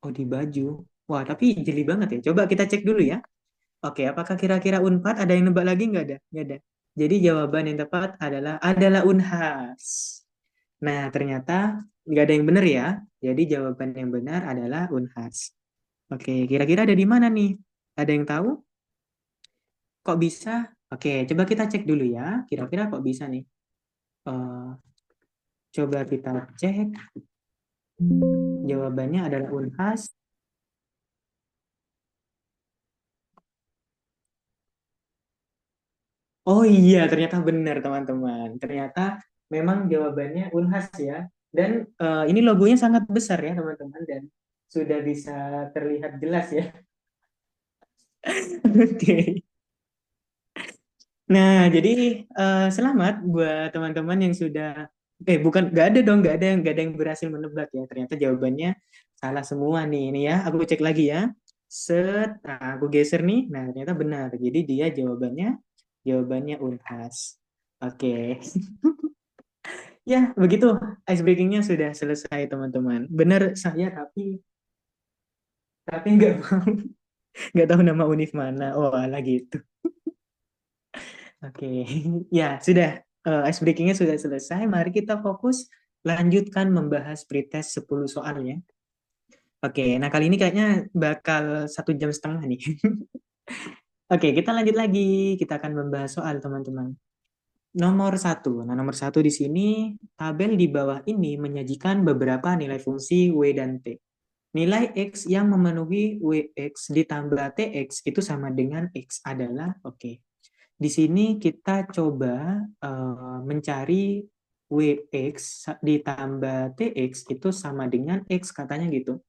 Oh di baju. Wah tapi jeli banget ya. Coba kita cek dulu ya. Oke, apakah kira-kira Unpad ada yang nebak lagi? Nggak ada. Nggak ada. Jadi jawaban yang tepat adalah Unhas. Nah, ternyata nggak ada yang benar ya. Jadi jawaban yang benar adalah Unhas. Oke, kira-kira ada di mana nih? Ada yang tahu? Kok bisa? Oke, coba kita cek dulu ya. Kira-kira kok bisa nih? Eh, coba kita cek. Jawabannya adalah Unhas. Oh iya, ternyata benar teman-teman. Ternyata memang jawabannya Unhas ya. Dan ini logonya sangat besar ya teman-teman. Dan sudah bisa terlihat jelas ya. Oke. Nah, jadi selamat buat teman-teman yang sudah bukan nggak ada dong, nggak ada yang berhasil menebak ya. Ternyata jawabannya salah semua nih. Ini ya, aku cek lagi ya. Nah, aku geser nih. Nah, ternyata benar. Jadi dia jawabannya Unhas. Oke. Ya, begitu. Ice breakingnya sudah selesai, teman-teman. Benar saya tapi nggak nggak tahu nama univ mana. Oh, alah gitu. Oke, ya sudah. Ice breakingnya sudah selesai. Mari kita fokus lanjutkan membahas pretest 10 soal ya. Oke, nah kali ini kayaknya bakal 1,5 jam nih. Oke, kita lanjut lagi. Kita akan membahas soal teman-teman. Nomor satu. Nah, nomor satu di sini, tabel di bawah ini menyajikan beberapa nilai fungsi W dan T. Nilai X yang memenuhi Wx ditambah Tx itu sama dengan X adalah, oke. Di sini kita coba mencari Wx ditambah Tx itu sama dengan X katanya gitu.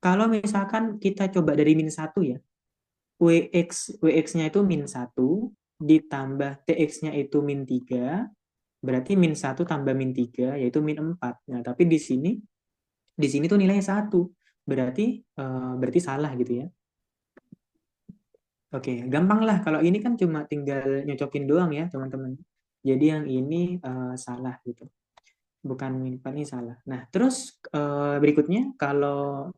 Kalau misalkan kita coba dari min 1 ya, Wx-nya itu min 1 ditambah Tx-nya itu min 3, berarti min 1 tambah min 3 yaitu min 4. Nah, tapi di sini tuh nilainya 1. Berarti salah gitu ya. Oke, gampang lah. Kalau ini kan cuma tinggal nyocokin doang ya, teman-teman. Jadi yang ini salah gitu. Bukan min 4 ini salah. Nah, terus berikutnya kalau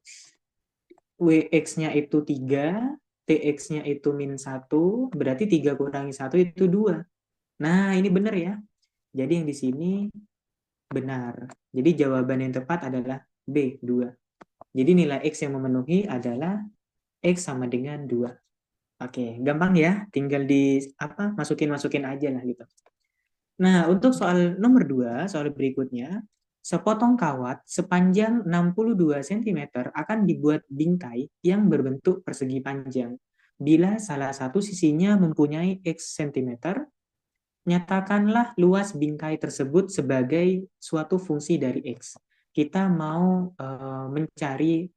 Wx-nya itu 3, Tx-nya itu min 1, berarti 3 kurangi 1 itu 2. Nah, ini benar ya. Jadi yang di sini benar. Jadi jawaban yang tepat adalah B, 2. Jadi nilai X yang memenuhi adalah X sama dengan 2. Oke, gampang ya. Tinggal di apa masukin-masukin aja lah gitu. Nah, untuk soal nomor 2, soal berikutnya, sepotong kawat sepanjang 62 cm akan dibuat bingkai yang berbentuk persegi panjang. Bila salah satu sisinya mempunyai X cm, nyatakanlah luas bingkai tersebut sebagai suatu fungsi dari X. Kita mau mencari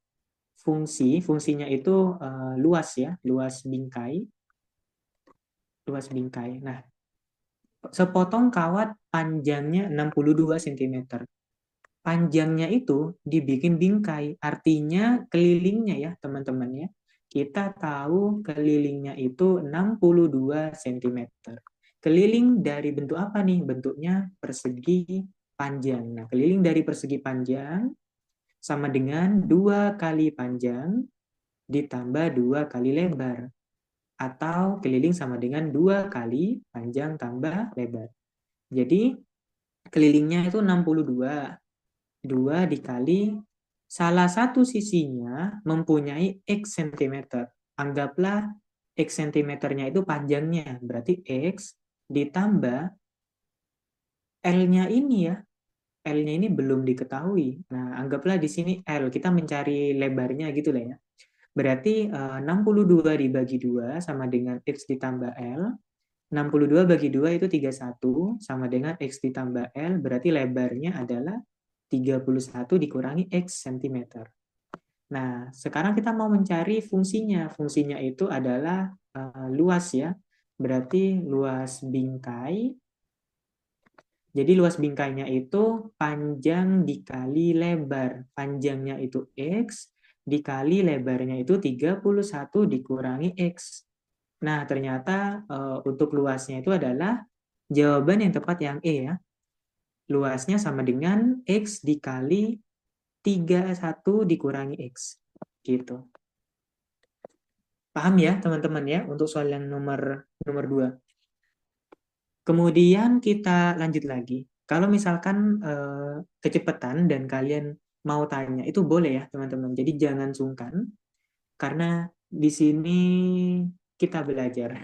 fungsinya itu luas ya, luas bingkai. Nah, sepotong kawat panjangnya 62 cm. Panjangnya itu dibikin bingkai, artinya kelilingnya ya teman-teman ya. Kita tahu kelilingnya itu 62 cm. Keliling dari bentuk apa nih? Bentuknya persegi panjang. Nah, keliling dari persegi panjang sama dengan 2 kali panjang ditambah 2 kali lebar. Atau keliling sama dengan 2 kali panjang tambah lebar. Jadi kelilingnya itu 62. 2 dikali salah satu sisinya mempunyai X cm. Anggaplah X cm-nya itu panjangnya. Berarti X ditambah L-nya ini ya. L-nya ini belum diketahui. Nah, anggaplah di sini L. Kita mencari lebarnya gitu lah ya. Berarti 62 dibagi 2 sama dengan X ditambah L. 62 bagi 2 itu 31 sama dengan X ditambah L. Berarti lebarnya adalah 31 dikurangi X cm. Nah, sekarang kita mau mencari fungsinya. Fungsinya itu adalah luas ya. Berarti luas bingkai. Jadi luas bingkainya itu panjang dikali lebar. Panjangnya itu X, dikali lebarnya itu 31 dikurangi X. Nah, ternyata untuk luasnya itu adalah jawaban yang tepat yang E ya. Luasnya sama dengan X dikali 31 dikurangi X. Gitu. Paham ya teman-teman ya untuk soal yang nomor 2. Kemudian kita lanjut lagi. Kalau misalkan kecepatan dan kalian mau tanya itu boleh ya teman-teman. Jadi jangan sungkan karena di sini kita belajar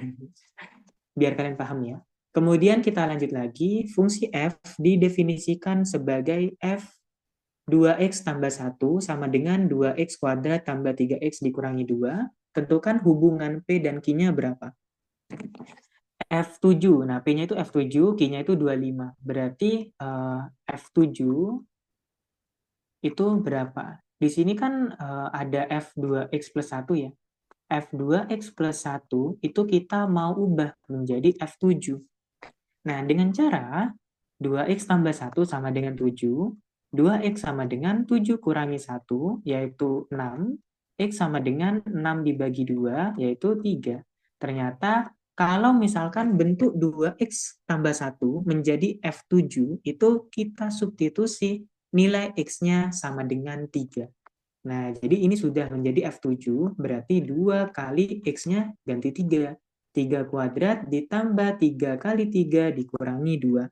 biar kalian paham ya. Kemudian kita lanjut lagi, fungsi f didefinisikan sebagai f 2x tambah 1 sama dengan 2x kuadrat tambah 3x dikurangi 2. Tentukan hubungan P dan Q-nya berapa. F7, nah P-nya itu F7, Q-nya itu 25. Berarti F7 itu berapa? Di sini kan ada F2X plus 1 ya. F2X plus 1 itu kita mau ubah menjadi F7. Nah, dengan cara 2X tambah 1 sama dengan 7, 2X sama dengan 7 kurangi 1, yaitu 6, X sama dengan 6 dibagi 2, yaitu 3. Ternyata kalau misalkan bentuk 2X tambah 1 menjadi F7, itu kita substitusi nilai X-nya sama dengan 3. Nah, jadi ini sudah menjadi F7, berarti 2 kali X-nya ganti 3. 3 kuadrat ditambah 3 kali 3 dikurangi 2.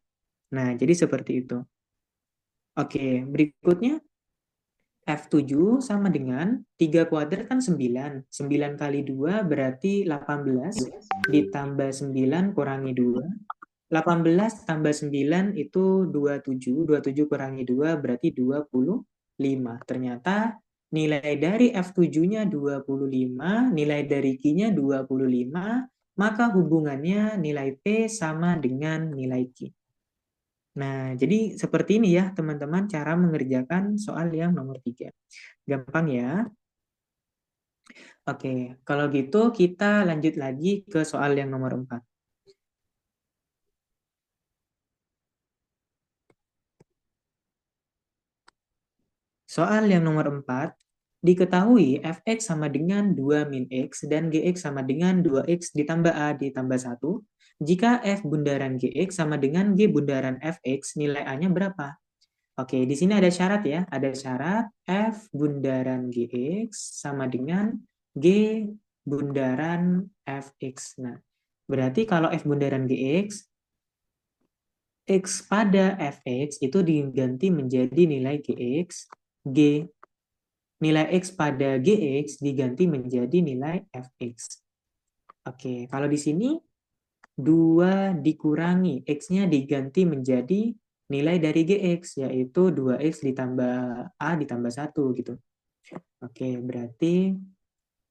Nah, jadi seperti itu. Oke, berikutnya F7 sama dengan 3 kuadrat kan 9. 9 kali 2 berarti 18, ditambah 9 kurangi 2. 18 tambah 9 itu 27. 27 kurangi 2 berarti 25. Ternyata nilai dari F7-nya 25, nilai dari Q-nya 25, maka hubungannya nilai P sama dengan nilai Q. Nah, jadi seperti ini ya teman-teman cara mengerjakan soal yang nomor 3. Gampang ya? Oke, kalau gitu kita lanjut lagi ke soal yang nomor 4. Soal yang nomor 4, diketahui fx sama dengan 2 min x dan gx sama dengan 2x ditambah a ditambah 1. Jika f bundaran gx sama dengan g bundaran fx, nilai a-nya berapa? Oke, di sini ada syarat ya. Ada syarat f bundaran gx sama dengan g bundaran fx. Nah, berarti kalau f bundaran gx, x pada fx itu diganti menjadi nilai gx, g nilai x pada gx diganti menjadi nilai fx. Oke, kalau di sini 2 dikurangi x-nya diganti menjadi nilai dari gx, yaitu 2x ditambah a ditambah 1 gitu. Oke, berarti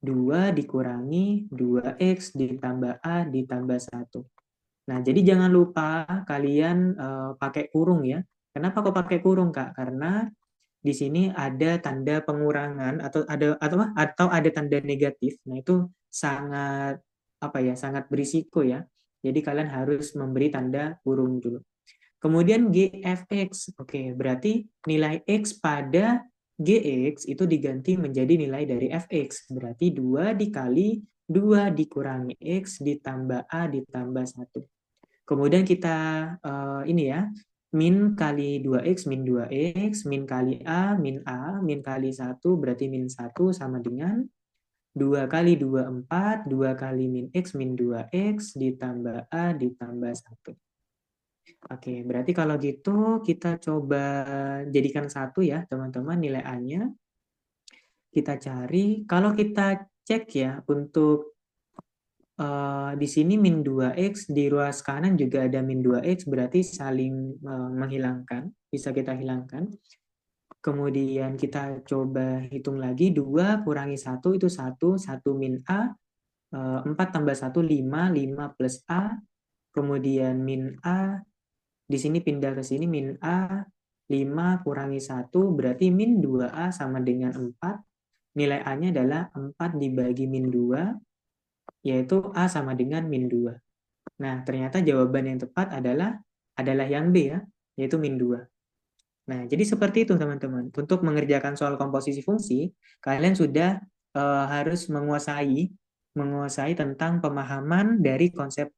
2 dikurangi 2x ditambah a ditambah 1. Nah, jadi jangan lupa kalian pakai kurung ya. Kenapa kok pakai kurung, Kak? Karena di sini ada tanda pengurangan atau ada tanda negatif. Nah, itu sangat sangat berisiko ya. Jadi kalian harus memberi tanda kurung dulu. Kemudian GFX. Oke, berarti nilai X pada GX itu diganti menjadi nilai dari Fx. Berarti 2 dikali 2 dikurangi X ditambah A ditambah 1. Kemudian kita ini ya, min kali 2x min 2x, min kali A, min kali 1 berarti min 1 sama dengan 2 kali 2, 4, 2 kali min 2x ditambah A ditambah 1. Oke, berarti kalau gitu kita coba jadikan 1 ya teman-teman nilai A-nya. Kita cari, kalau kita cek ya untuk di sini min 2x, di ruas kanan juga ada min 2x, berarti saling menghilangkan, bisa kita hilangkan. Kemudian kita coba hitung lagi, 2 kurangi 1 itu 1, 1 min A, 4 tambah 1, 5, 5 plus A, kemudian min A, di sini pindah ke sini min A, 5 kurangi 1, berarti min 2A sama dengan 4, nilai A-nya adalah 4 dibagi min 2, yaitu A sama dengan min 2. Nah, ternyata jawaban yang tepat adalah yang B ya, yaitu min 2. Nah, jadi seperti itu teman-teman. Untuk mengerjakan soal komposisi fungsi, kalian sudah harus menguasai tentang pemahaman dari konsep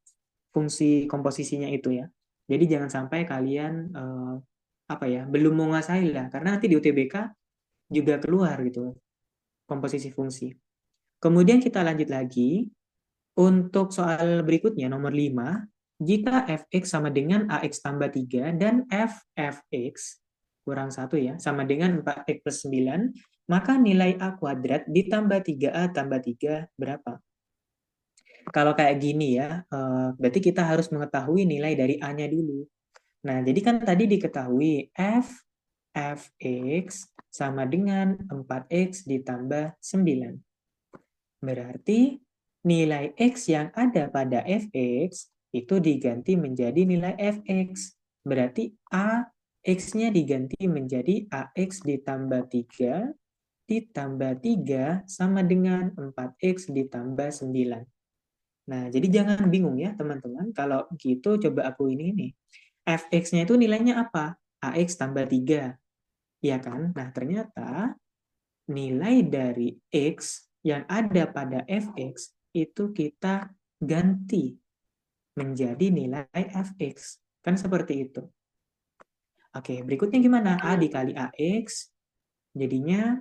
fungsi komposisinya itu ya. Jadi jangan sampai kalian belum menguasai lah, karena nanti di UTBK juga keluar gitu komposisi fungsi. Kemudian kita lanjut lagi. Untuk soal berikutnya, nomor 5, jika fx sama dengan ax tambah 3 dan fx kurang 1 ya, sama dengan 4x plus 9, maka nilai a kuadrat ditambah 3a tambah 3 berapa? Kalau kayak gini ya, berarti kita harus mengetahui nilai dari a-nya dulu. Nah, jadi kan tadi diketahui fx sama dengan 4x ditambah 9. Berarti nilai X yang ada pada Fx itu diganti menjadi nilai Fx. Berarti A X-nya diganti menjadi AX ditambah 3 ditambah 3 sama dengan 4X ditambah 9. Nah, jadi jangan bingung ya teman-teman. Kalau gitu coba aku ini nih. Fx-nya itu nilainya apa? Ax tambah 3. Ya kan? Nah, ternyata nilai dari X yang ada pada Fx itu kita ganti menjadi nilai Fx. Kan seperti itu. Oke, berikutnya gimana? A dikali Ax jadinya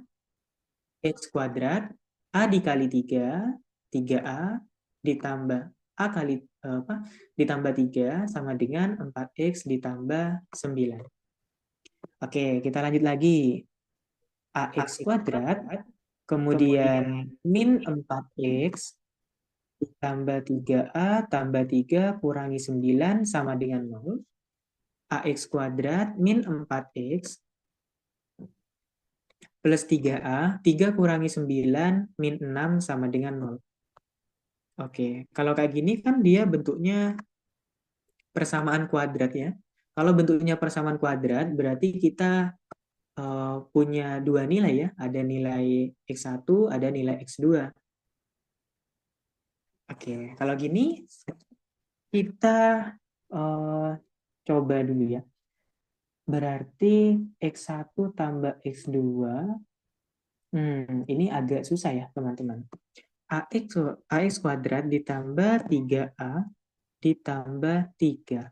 X kuadrat. A dikali 3, 3A ditambah A kali apa? Ditambah 3 sama dengan 4X ditambah 9. Oke, kita lanjut lagi. AX kuadrat, kemudian min 4X ditambah 3A tambah 3 kurangi 9 sama dengan 0. AX kuadrat min 4X plus 3A, 3 kurangi 9 min 6 sama dengan 0. Oke, kalau kayak gini kan dia bentuknya persamaan kuadrat ya. Kalau bentuknya persamaan kuadrat, berarti kita punya dua nilai ya. Ada nilai X1, ada nilai X2. Oke, kalau gini kita coba dulu ya. Berarti X1 tambah X2, ini agak susah ya teman-teman. AX kuadrat ditambah 3A ditambah 3.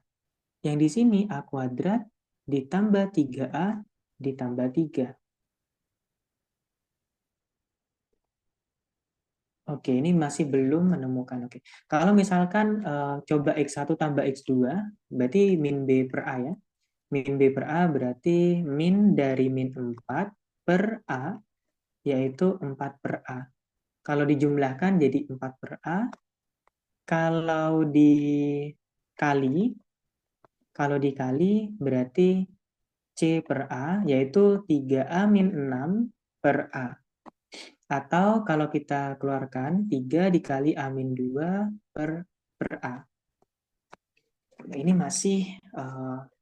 Yang di sini A kuadrat ditambah 3A ditambah 3. Oke, ini masih belum menemukan. Oke, kalau misalkan coba X1 tambah X2, berarti min B per A ya. Min B per A berarti min dari min 4 per A, yaitu 4 per A. Kalau dijumlahkan jadi 4 per A. Kalau dikali berarti C per A, yaitu 3A min 6 per A. Atau kalau kita keluarkan 3 dikali A-2 per A. Ini masih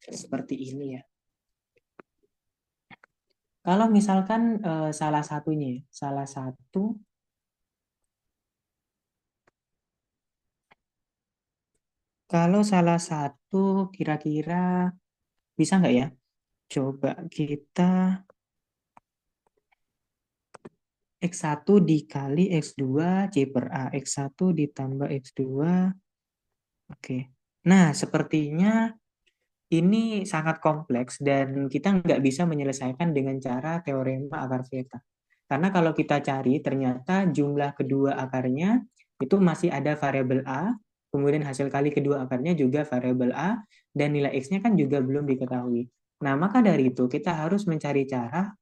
seperti ini ya. Kalau misalkan salah satunya, kalau salah satu kira-kira bisa nggak ya? Coba kita X1 dikali X2 C per A. X1 ditambah X2. Oke. Nah, sepertinya ini sangat kompleks dan kita nggak bisa menyelesaikan dengan cara teorema akar zeta. Karena kalau kita cari, ternyata jumlah kedua akarnya itu masih ada variabel A, kemudian hasil kali kedua akarnya juga variabel A, dan nilai X-nya kan juga belum diketahui. Nah, maka dari itu kita harus mencari cara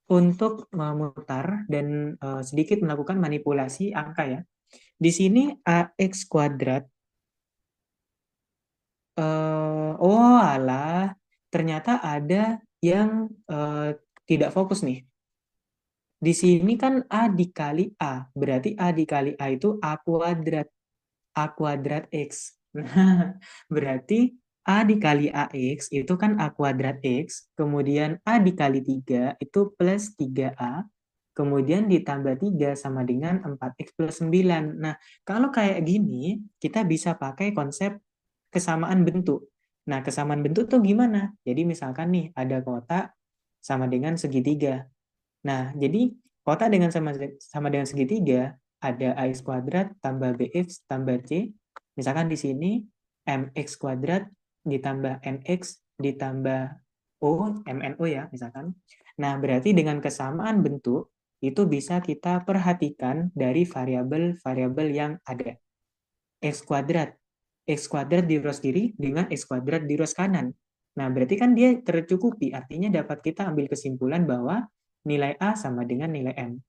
untuk memutar dan sedikit melakukan manipulasi angka ya. Di sini AX kuadrat, oh alah, ternyata ada yang tidak fokus nih. Di sini kan A dikali A, berarti A dikali A itu A kuadrat X. Nah, berarti A dikali AX itu kan A kuadrat X, kemudian A dikali 3 itu plus 3A, kemudian ditambah 3 sama dengan 4X plus 9. Nah, kalau kayak gini, kita bisa pakai konsep kesamaan bentuk. Nah, kesamaan bentuk tuh gimana? Jadi misalkan nih, ada kotak sama dengan segitiga. Nah, jadi kotak dengan sama dengan segitiga, ada AX kuadrat tambah BX tambah C. Misalkan di sini MX kuadrat ditambah NX ditambah O, MNO ya misalkan. Nah, berarti dengan kesamaan bentuk, itu bisa kita perhatikan dari variabel-variabel yang ada. X kuadrat. X kuadrat di ruas kiri dengan X kuadrat di ruas kanan. Nah, berarti kan dia tercukupi. Artinya dapat kita ambil kesimpulan bahwa nilai A sama dengan nilai M.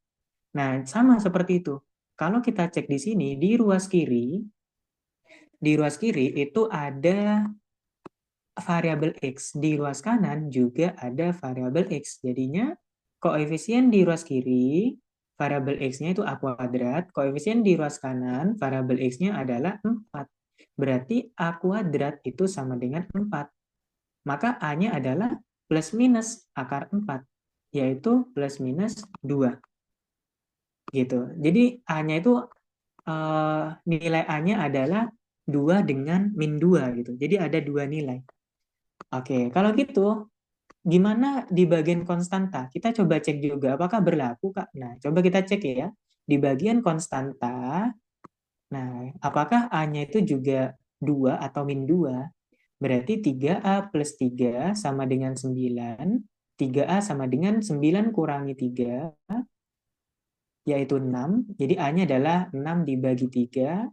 Nah, sama seperti itu. Kalau kita cek di sini, di ruas kiri itu ada variabel X. Di ruas kanan juga ada variabel X. Jadinya, koefisien di ruas kiri, variabel X-nya itu A kuadrat. Koefisien di ruas kanan, variabel X-nya adalah 4. Berarti A kuadrat itu sama dengan 4. Maka A-nya adalah plus minus akar 4, yaitu plus minus 2. gitu. Jadi A-nya itu nilai A-nya adalah 2 dengan min 2 gitu. Jadi ada 2 nilai. Oke, kalau gitu gimana di bagian konstanta? Kita coba cek juga apakah berlaku, Kak. Nah, coba kita cek ya. Di bagian konstanta, nah, apakah A-nya itu juga 2 atau min 2? Berarti 3A plus 3 sama dengan 9. 3A sama dengan 9 kurangi 3, yaitu 6. Jadi A-nya adalah 6 dibagi 3,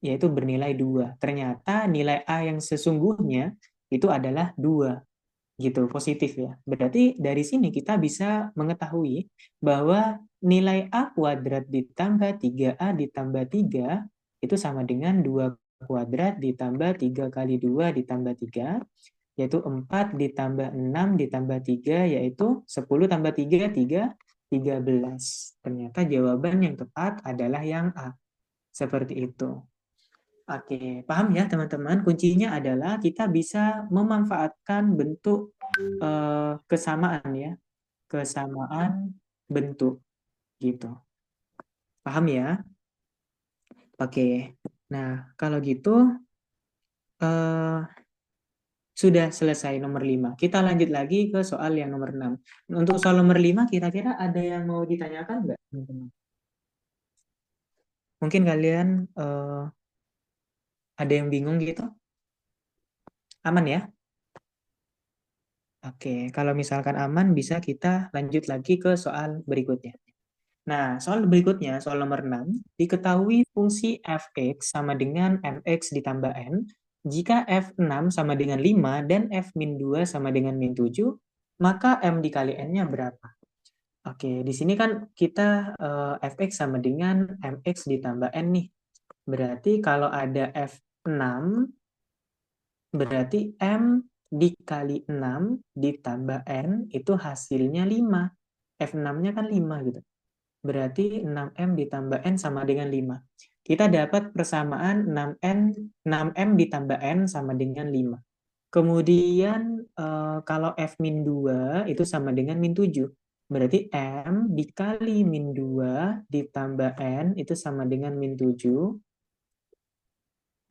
yaitu bernilai 2. Ternyata nilai A yang sesungguhnya itu adalah 2. Gitu, positif ya. Berarti dari sini kita bisa mengetahui bahwa nilai A kuadrat ditambah 3A ditambah 3 itu sama dengan 2 kuadrat ditambah 3 kali 2 ditambah 3, yaitu 4 ditambah 6 ditambah 3, yaitu 10 tambah 3, 13. Ternyata jawaban yang tepat adalah yang A. Seperti itu. Oke, paham ya teman-teman? Kuncinya adalah kita bisa memanfaatkan bentuk kesamaan ya, kesamaan bentuk gitu. Paham ya? Oke. Nah, kalau gitu eh, sudah selesai nomor 5. Kita lanjut lagi ke soal yang nomor 6. Untuk soal nomor 5 kira-kira ada yang mau ditanyakan nggak, teman-teman? Mungkin kalian ada yang bingung gitu? Aman ya? Oke, kalau misalkan aman bisa kita lanjut lagi ke soal berikutnya. Nah, soal berikutnya, soal nomor 6, diketahui fungsi fx sama dengan mx ditambah n, jika f6 sama dengan 5 dan f min 2 sama dengan min 7, maka m dikali n-nya berapa? Oke, di sini kan kita fx sama dengan mx ditambah n nih. Berarti kalau ada f6, berarti m dikali 6 ditambah n itu hasilnya 5. F6-nya kan 5 gitu. Berarti 6M ditambah N sama dengan 5. Kita dapat persamaan 6M ditambah N sama dengan 5. Kemudian kalau F min 2 itu sama dengan min 7. Berarti M dikali min 2 ditambah N itu sama dengan min 7.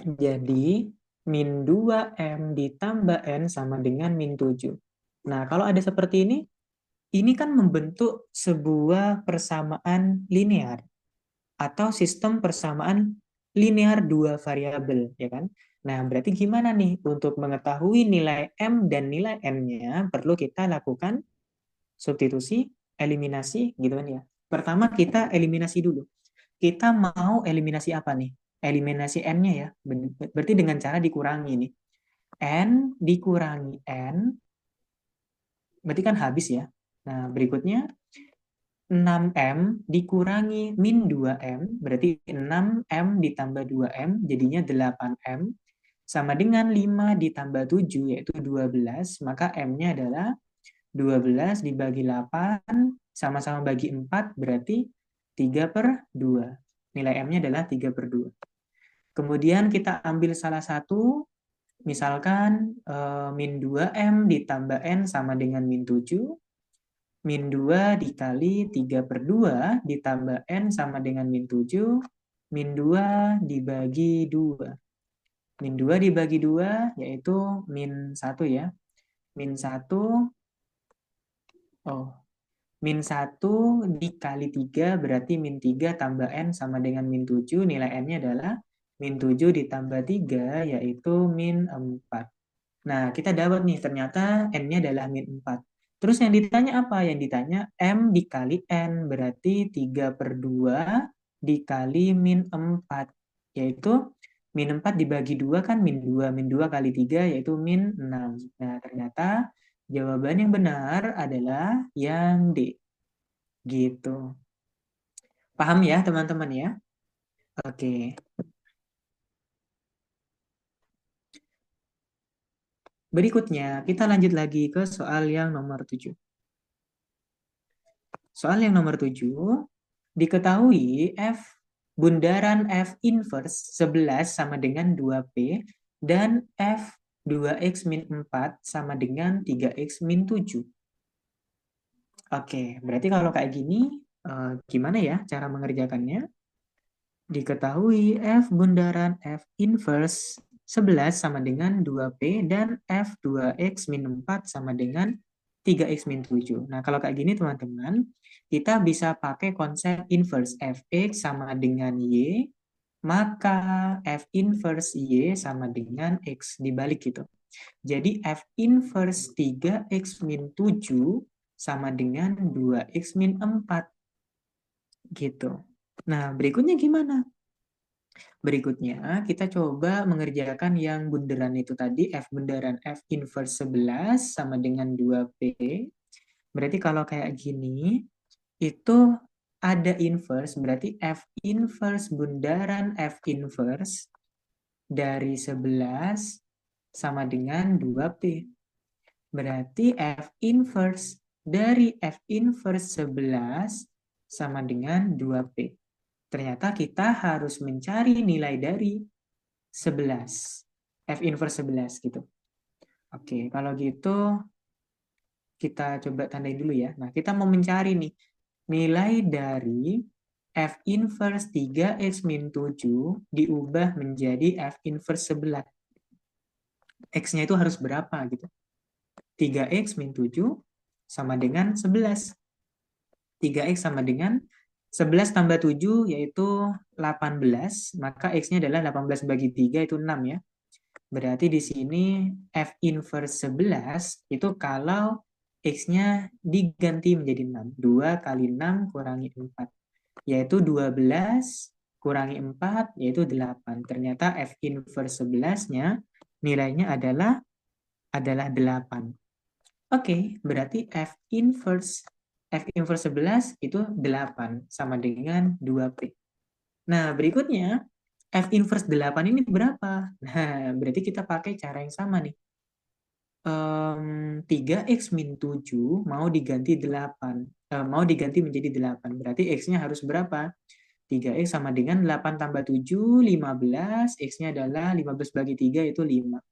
Jadi min 2M ditambah N sama dengan min 7. Nah, kalau ada seperti ini kan membentuk sebuah persamaan linear atau sistem persamaan linear dua variabel, ya kan? Nah, berarti gimana nih untuk mengetahui nilai M dan nilai N-nya perlu kita lakukan substitusi, eliminasi, gitu kan ya. Pertama kita eliminasi dulu. Kita mau eliminasi apa nih? Eliminasi N-nya ya. Berarti dengan cara dikurangi nih. N dikurangi N, berarti kan habis ya. Nah, berikutnya 6M dikurangi min 2M, berarti 6M ditambah 2M, jadinya 8M, sama dengan 5 ditambah 7, yaitu 12, maka M-nya adalah 12 dibagi 8, sama-sama bagi 4, berarti 3/2. Nilai M-nya adalah 3/2. Kemudian kita ambil salah satu, misalkan min 2M ditambah N sama dengan min 7, min 2 dikali 3/2 ditambah N sama dengan min 7, min 2 dibagi 2. Min 2 dibagi 2 yaitu min 1 ya. Min 1, oh, min 1 dikali 3 berarti min 3 tambah N sama dengan min 7. Nilai N-nya adalah min 7 ditambah 3 yaitu min 4. Nah, kita dapat nih, ternyata N-nya adalah min 4. Terus yang ditanya apa? Yang ditanya M dikali N, berarti 3/2 dikali min 4. Yaitu min 4 dibagi 2 kan min 2. Min 2 kali 3 yaitu min 6. Nah, ternyata jawaban yang benar adalah yang D. Gitu. Paham ya teman-teman ya? Oke. Berikutnya, kita lanjut lagi ke soal yang nomor 7. Soal yang nomor 7, diketahui bundaran F inverse 11 sama dengan 2P dan F 2X min 4 sama dengan 3X min 7. Oke, berarti kalau kayak gini, Gimana ya cara mengerjakannya? Diketahui F bundaran F inverse 11 sama dengan 2P dan F 2X min 4 sama dengan 3X min 7. Nah, kalau kayak gini teman-teman, kita bisa pakai konsep inverse Fx sama dengan Y, maka F inverse Y sama dengan X, dibalik gitu. Jadi F inverse 3X min 7 sama dengan 2X min 4 gitu. Nah, berikutnya gimana? Berikutnya, kita coba mengerjakan yang bundaran itu tadi, F bundaran F inverse 11 sama dengan 2P. Berarti kalau kayak gini, itu ada inverse, berarti F inverse bundaran F inverse dari 11 sama dengan 2P. Berarti F inverse dari F inverse 11 sama dengan 2P. Ternyata kita harus mencari nilai dari 11. F inverse 11 gitu. Oke, kalau gitu kita coba tandain dulu ya. Nah, kita mau mencari nih nilai dari F inverse 3X min 7 diubah menjadi F inverse 11. X-nya itu harus berapa gitu. 3X min 7 sama dengan 11. 3X sama dengan 11 tambah 7 yaitu 18, maka X-nya adalah 18 bagi 3 itu 6 ya. Berarti di sini F inverse 11 itu kalau X-nya diganti menjadi 6. 2 kali 6 kurangi 4. Yaitu 12 kurangi 4 yaitu 8. Ternyata F inverse 11-nya nilainya adalah 8. Oke, berarti F inverse 11 itu 8 sama dengan 2P. Nah, berikutnya F inverse 8 ini berapa? Nah, berarti kita pakai cara yang sama nih. 3X min 7 mau diganti 8. Mau diganti menjadi 8. Berarti X-nya harus berapa? 3X sama dengan 8 tambah 7, 15. X-nya adalah 15 bagi 3 itu 5.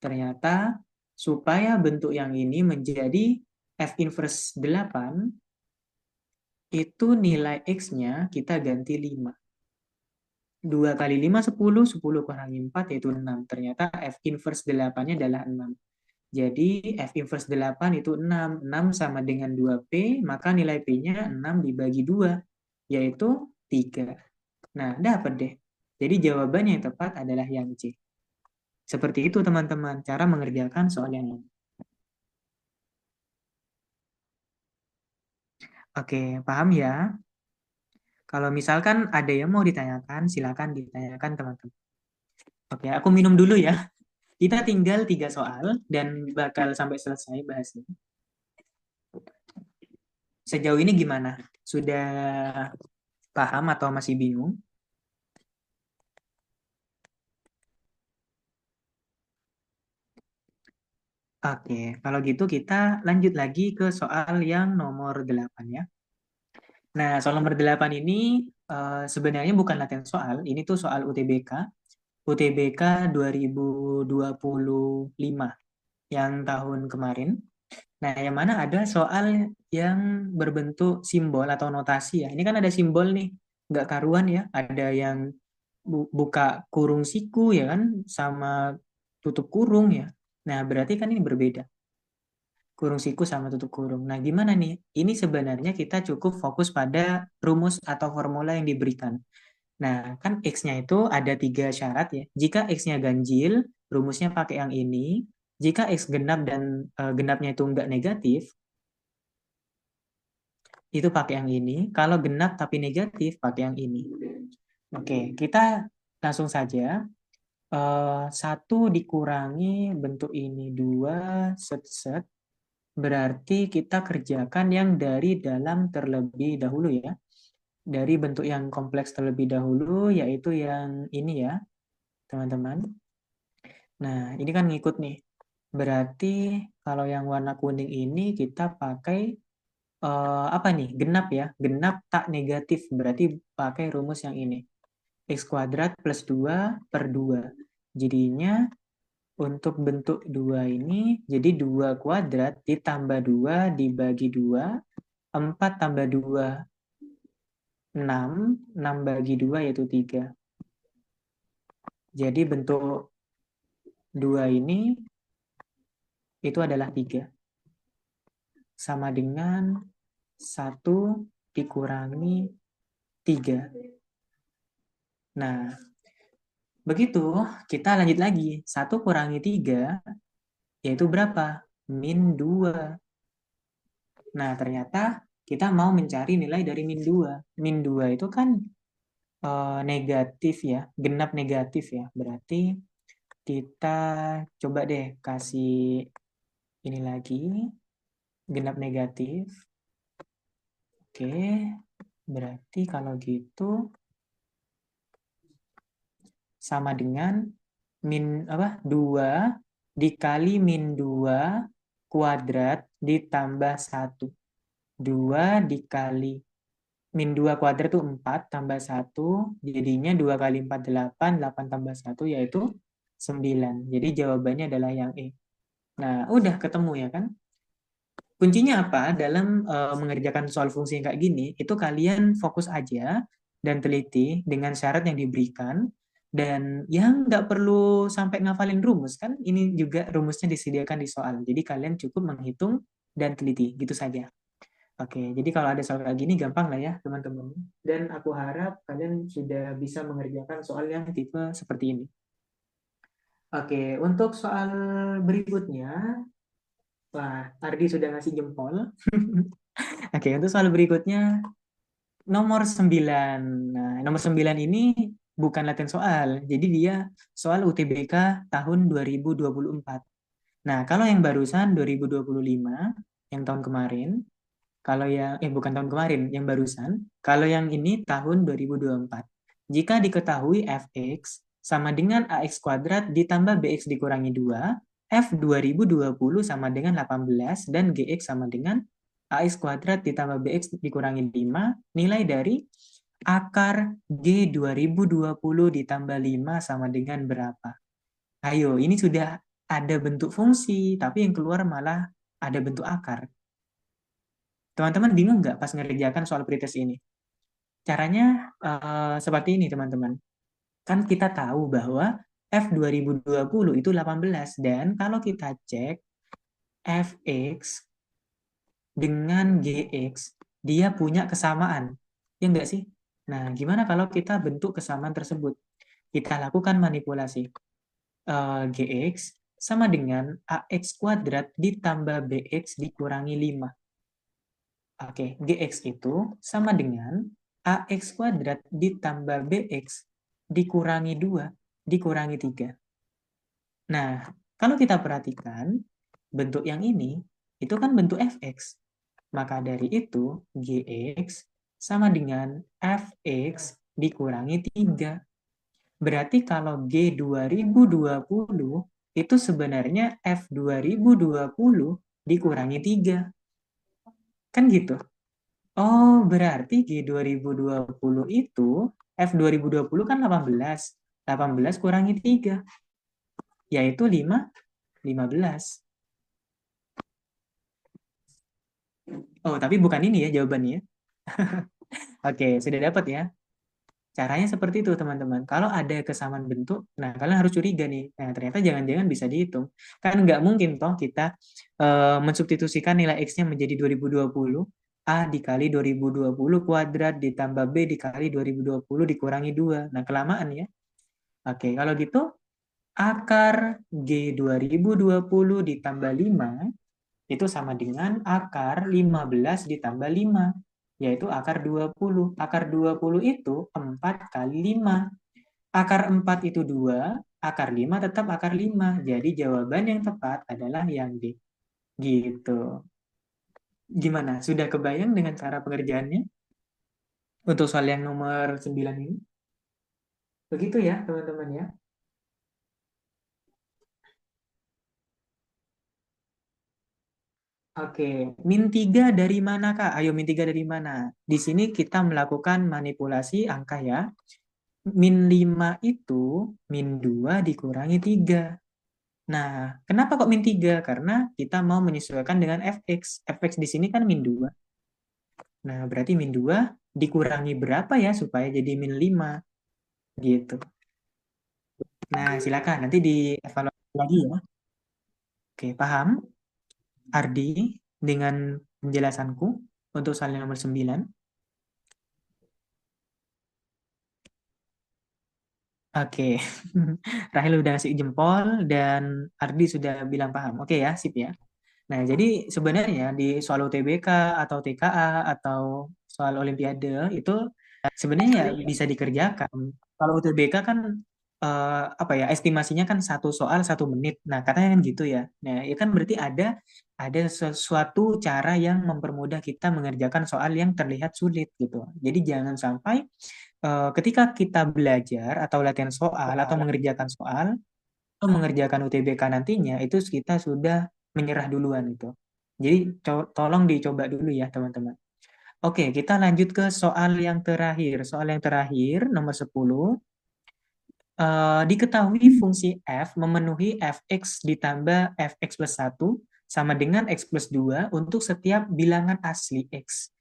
Ternyata supaya bentuk yang ini menjadi F inverse 8, itu nilai X-nya kita ganti 5. 2 kali 5, 10. 10 kurangi 4 yaitu 6. Ternyata F inverse 8-nya adalah 6. Jadi F inverse 8 itu 6. 6 sama dengan 2P, maka nilai P-nya 6 dibagi 2, yaitu 3. Nah, dapat deh. Jadi jawaban yang tepat adalah yang C. Seperti itu teman-teman, cara mengerjakan soal yang ini. Oke, paham ya? Kalau misalkan ada yang mau ditanyakan, silakan ditanyakan teman-teman. Oke, aku minum dulu ya. Kita tinggal 3 soal dan bakal sampai selesai bahasnya. Sejauh ini gimana? Sudah paham atau masih bingung? Oke, kalau gitu kita lanjut lagi ke soal yang nomor 8 ya. Nah, soal nomor 8 ini sebenarnya bukan latihan soal, ini tuh soal UTBK. UTBK 2025 yang tahun kemarin. Nah, yang mana ada soal yang berbentuk simbol atau notasi ya. Ini kan ada simbol nih, nggak karuan ya. Ada yang buka kurung siku ya kan, sama tutup kurung ya. Nah, berarti kan ini berbeda. Kurung siku sama tutup kurung. Nah, gimana nih? Ini sebenarnya kita cukup fokus pada rumus atau formula yang diberikan. Nah, kan X-nya itu ada 3 syarat ya. Jika X-nya ganjil, rumusnya pakai yang ini. Jika X genap dan genapnya itu enggak negatif, itu pakai yang ini. Kalau genap tapi negatif, pakai yang ini. Oke, kita langsung saja. 1 dikurangi bentuk ini 2 set-set. Berarti kita kerjakan yang dari dalam terlebih dahulu ya. Dari bentuk yang kompleks terlebih dahulu, yaitu yang ini ya, teman-teman. Nah, ini kan ngikut nih. Berarti kalau yang warna kuning ini kita pakai apa nih? Genap ya. Genap tak negatif. Berarti pakai rumus yang ini. X kuadrat plus 2 per 2. Jadinya untuk bentuk 2 ini, jadi 2 kuadrat ditambah 2 dibagi 2. 4 tambah 2 6 bagi 2 yaitu 3. Jadi bentuk 2 ini itu adalah 3. Sama dengan 1 dikurangi 3. Nah, begitu kita lanjut lagi. 1 kurangi 3 yaitu berapa? Min 2. Nah, ternyata kita mau mencari nilai dari min 2. Min 2 itu kan negatif ya, genap negatif ya. Berarti kita coba deh kasih ini lagi, genap negatif. Oke, berarti kalau gitu sama dengan min 2 dikali min 2 kuadrat ditambah 1. 2 dikali min 2 kuadrat itu 4 tambah 1, jadinya 2 kali 4 8, 8 tambah 1 yaitu 9. Jadi jawabannya adalah yang E. Nah, udah ketemu ya kan? Kuncinya apa? Dalam mengerjakan soal fungsi yang kayak gini, itu kalian fokus aja dan teliti dengan syarat yang diberikan, dan yang nggak perlu sampai ngafalin rumus kan, ini juga rumusnya disediakan di soal. Jadi kalian cukup menghitung dan teliti, gitu saja. Oke, jadi kalau ada soal kayak gini gampang lah ya teman-teman. Dan aku harap kalian sudah bisa mengerjakan soal yang tipe seperti ini. Oke, untuk soal berikutnya, wah, Ardi sudah ngasih jempol. Oke, untuk soal berikutnya, nomor 9. Nah, nomor 9 ini bukan latihan soal, jadi dia soal UTBK tahun 2024. Nah, kalau yang barusan 2025, yang tahun kemarin, kalau yang bukan tahun kemarin, yang barusan. Kalau yang ini tahun 2024. Jika diketahui fx sama dengan ax kuadrat ditambah bx dikurangi 2, f 2020 sama dengan 18 dan gx sama dengan ax kuadrat ditambah bx dikurangi 5, nilai dari akar g 2020 ditambah 5 sama dengan berapa? Ayo, ini sudah ada bentuk fungsi, tapi yang keluar malah ada bentuk akar. Teman-teman bingung nggak pas ngerjakan soal pretest ini? Caranya seperti ini, teman-teman. Kan kita tahu bahwa F 2020 itu 18, dan kalau kita cek Fx dengan Gx, dia punya kesamaan. Ya enggak sih? Nah, gimana kalau kita bentuk kesamaan tersebut? Kita lakukan manipulasi. Gx sama dengan ax kuadrat ditambah bx dikurangi 5. Oke, Gx itu sama dengan AX kuadrat ditambah BX dikurangi 2 dikurangi 3. Nah, kalau kita perhatikan, bentuk yang ini, itu kan bentuk Fx. Maka dari itu, Gx sama dengan Fx dikurangi 3. Berarti kalau G 2020 itu sebenarnya F 2020 dikurangi 3. Kan gitu. Oh, berarti G 2020 itu F 2020 kan 18. 18 kurangi 3, yaitu 15. Oh, tapi bukan ini ya jawabannya. Oke, sudah dapat ya. Caranya seperti itu, teman-teman. Kalau ada kesamaan bentuk, nah kalian harus curiga nih. Nah, ternyata jangan-jangan bisa dihitung. Kan nggak mungkin toh kita mensubstitusikan nilai X-nya menjadi 2020. A dikali 2020 kuadrat ditambah B dikali 2020 dikurangi 2. Nah, kelamaan ya. Oke, kalau gitu akar G 2020 ditambah 5 itu sama dengan akar 15 ditambah 5, yaitu akar 20. Akar 20 itu 4 kali 5. Akar 4 itu 2, akar 5 tetap akar 5. Jadi jawaban yang tepat adalah yang D. Gitu. Gimana? Sudah kebayang dengan cara pengerjaannya? Untuk soal yang nomor 9 ini? Begitu ya, teman-teman ya. Oke, min 3 dari mana, Kak? Ayo, min 3 dari mana? Di sini kita melakukan manipulasi angka ya. Min 5 itu min 2 dikurangi 3. Nah, kenapa kok min 3? Karena kita mau menyesuaikan dengan fx. Fx di sini kan min 2. Nah, berarti min 2 dikurangi berapa ya supaya jadi min 5 gitu. Nah, silakan nanti dievaluasi lagi ya. Oke, paham Ardi dengan penjelasanku untuk soal nomor 9? Oke, Rahel udah ngasih jempol dan Ardi sudah bilang paham. Oke ya, sip ya. Nah, jadi sebenarnya di soal UTBK atau TKA atau soal Olimpiade itu sebenarnya ya bisa dikerjakan. Kalau UTBK kan apa ya estimasinya kan satu soal 1 menit. Nah, katanya kan gitu ya. Nah, itu kan berarti ada sesuatu cara yang mempermudah kita mengerjakan soal yang terlihat sulit gitu. Jadi jangan sampai ketika kita belajar atau latihan soal atau mengerjakan soal atau mengerjakan UTBK nantinya itu kita sudah menyerah duluan itu. Jadi tolong dicoba dulu ya teman-teman. Oke, kita lanjut ke soal yang terakhir. Soal yang terakhir nomor 10. Diketahui fungsi f memenuhi fx ditambah fx plus 1 sama dengan x plus 2 untuk setiap bilangan asli x.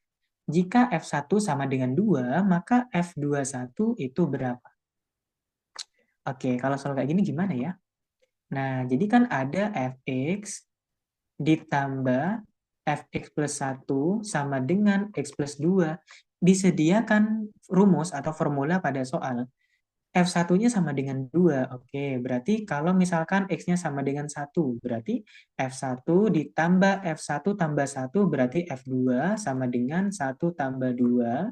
Jika f1 sama dengan 2, maka f21 itu berapa? Oke, kalau soal kayak gini gimana ya? Nah, jadi kan ada fx ditambah fx plus 1 sama dengan x plus 2. Disediakan rumus atau formula pada soal. F1-nya sama dengan 2. Oke, berarti kalau misalkan X-nya sama dengan 1, berarti F1 ditambah F1 tambah 1 berarti F2 sama dengan 1 tambah 2.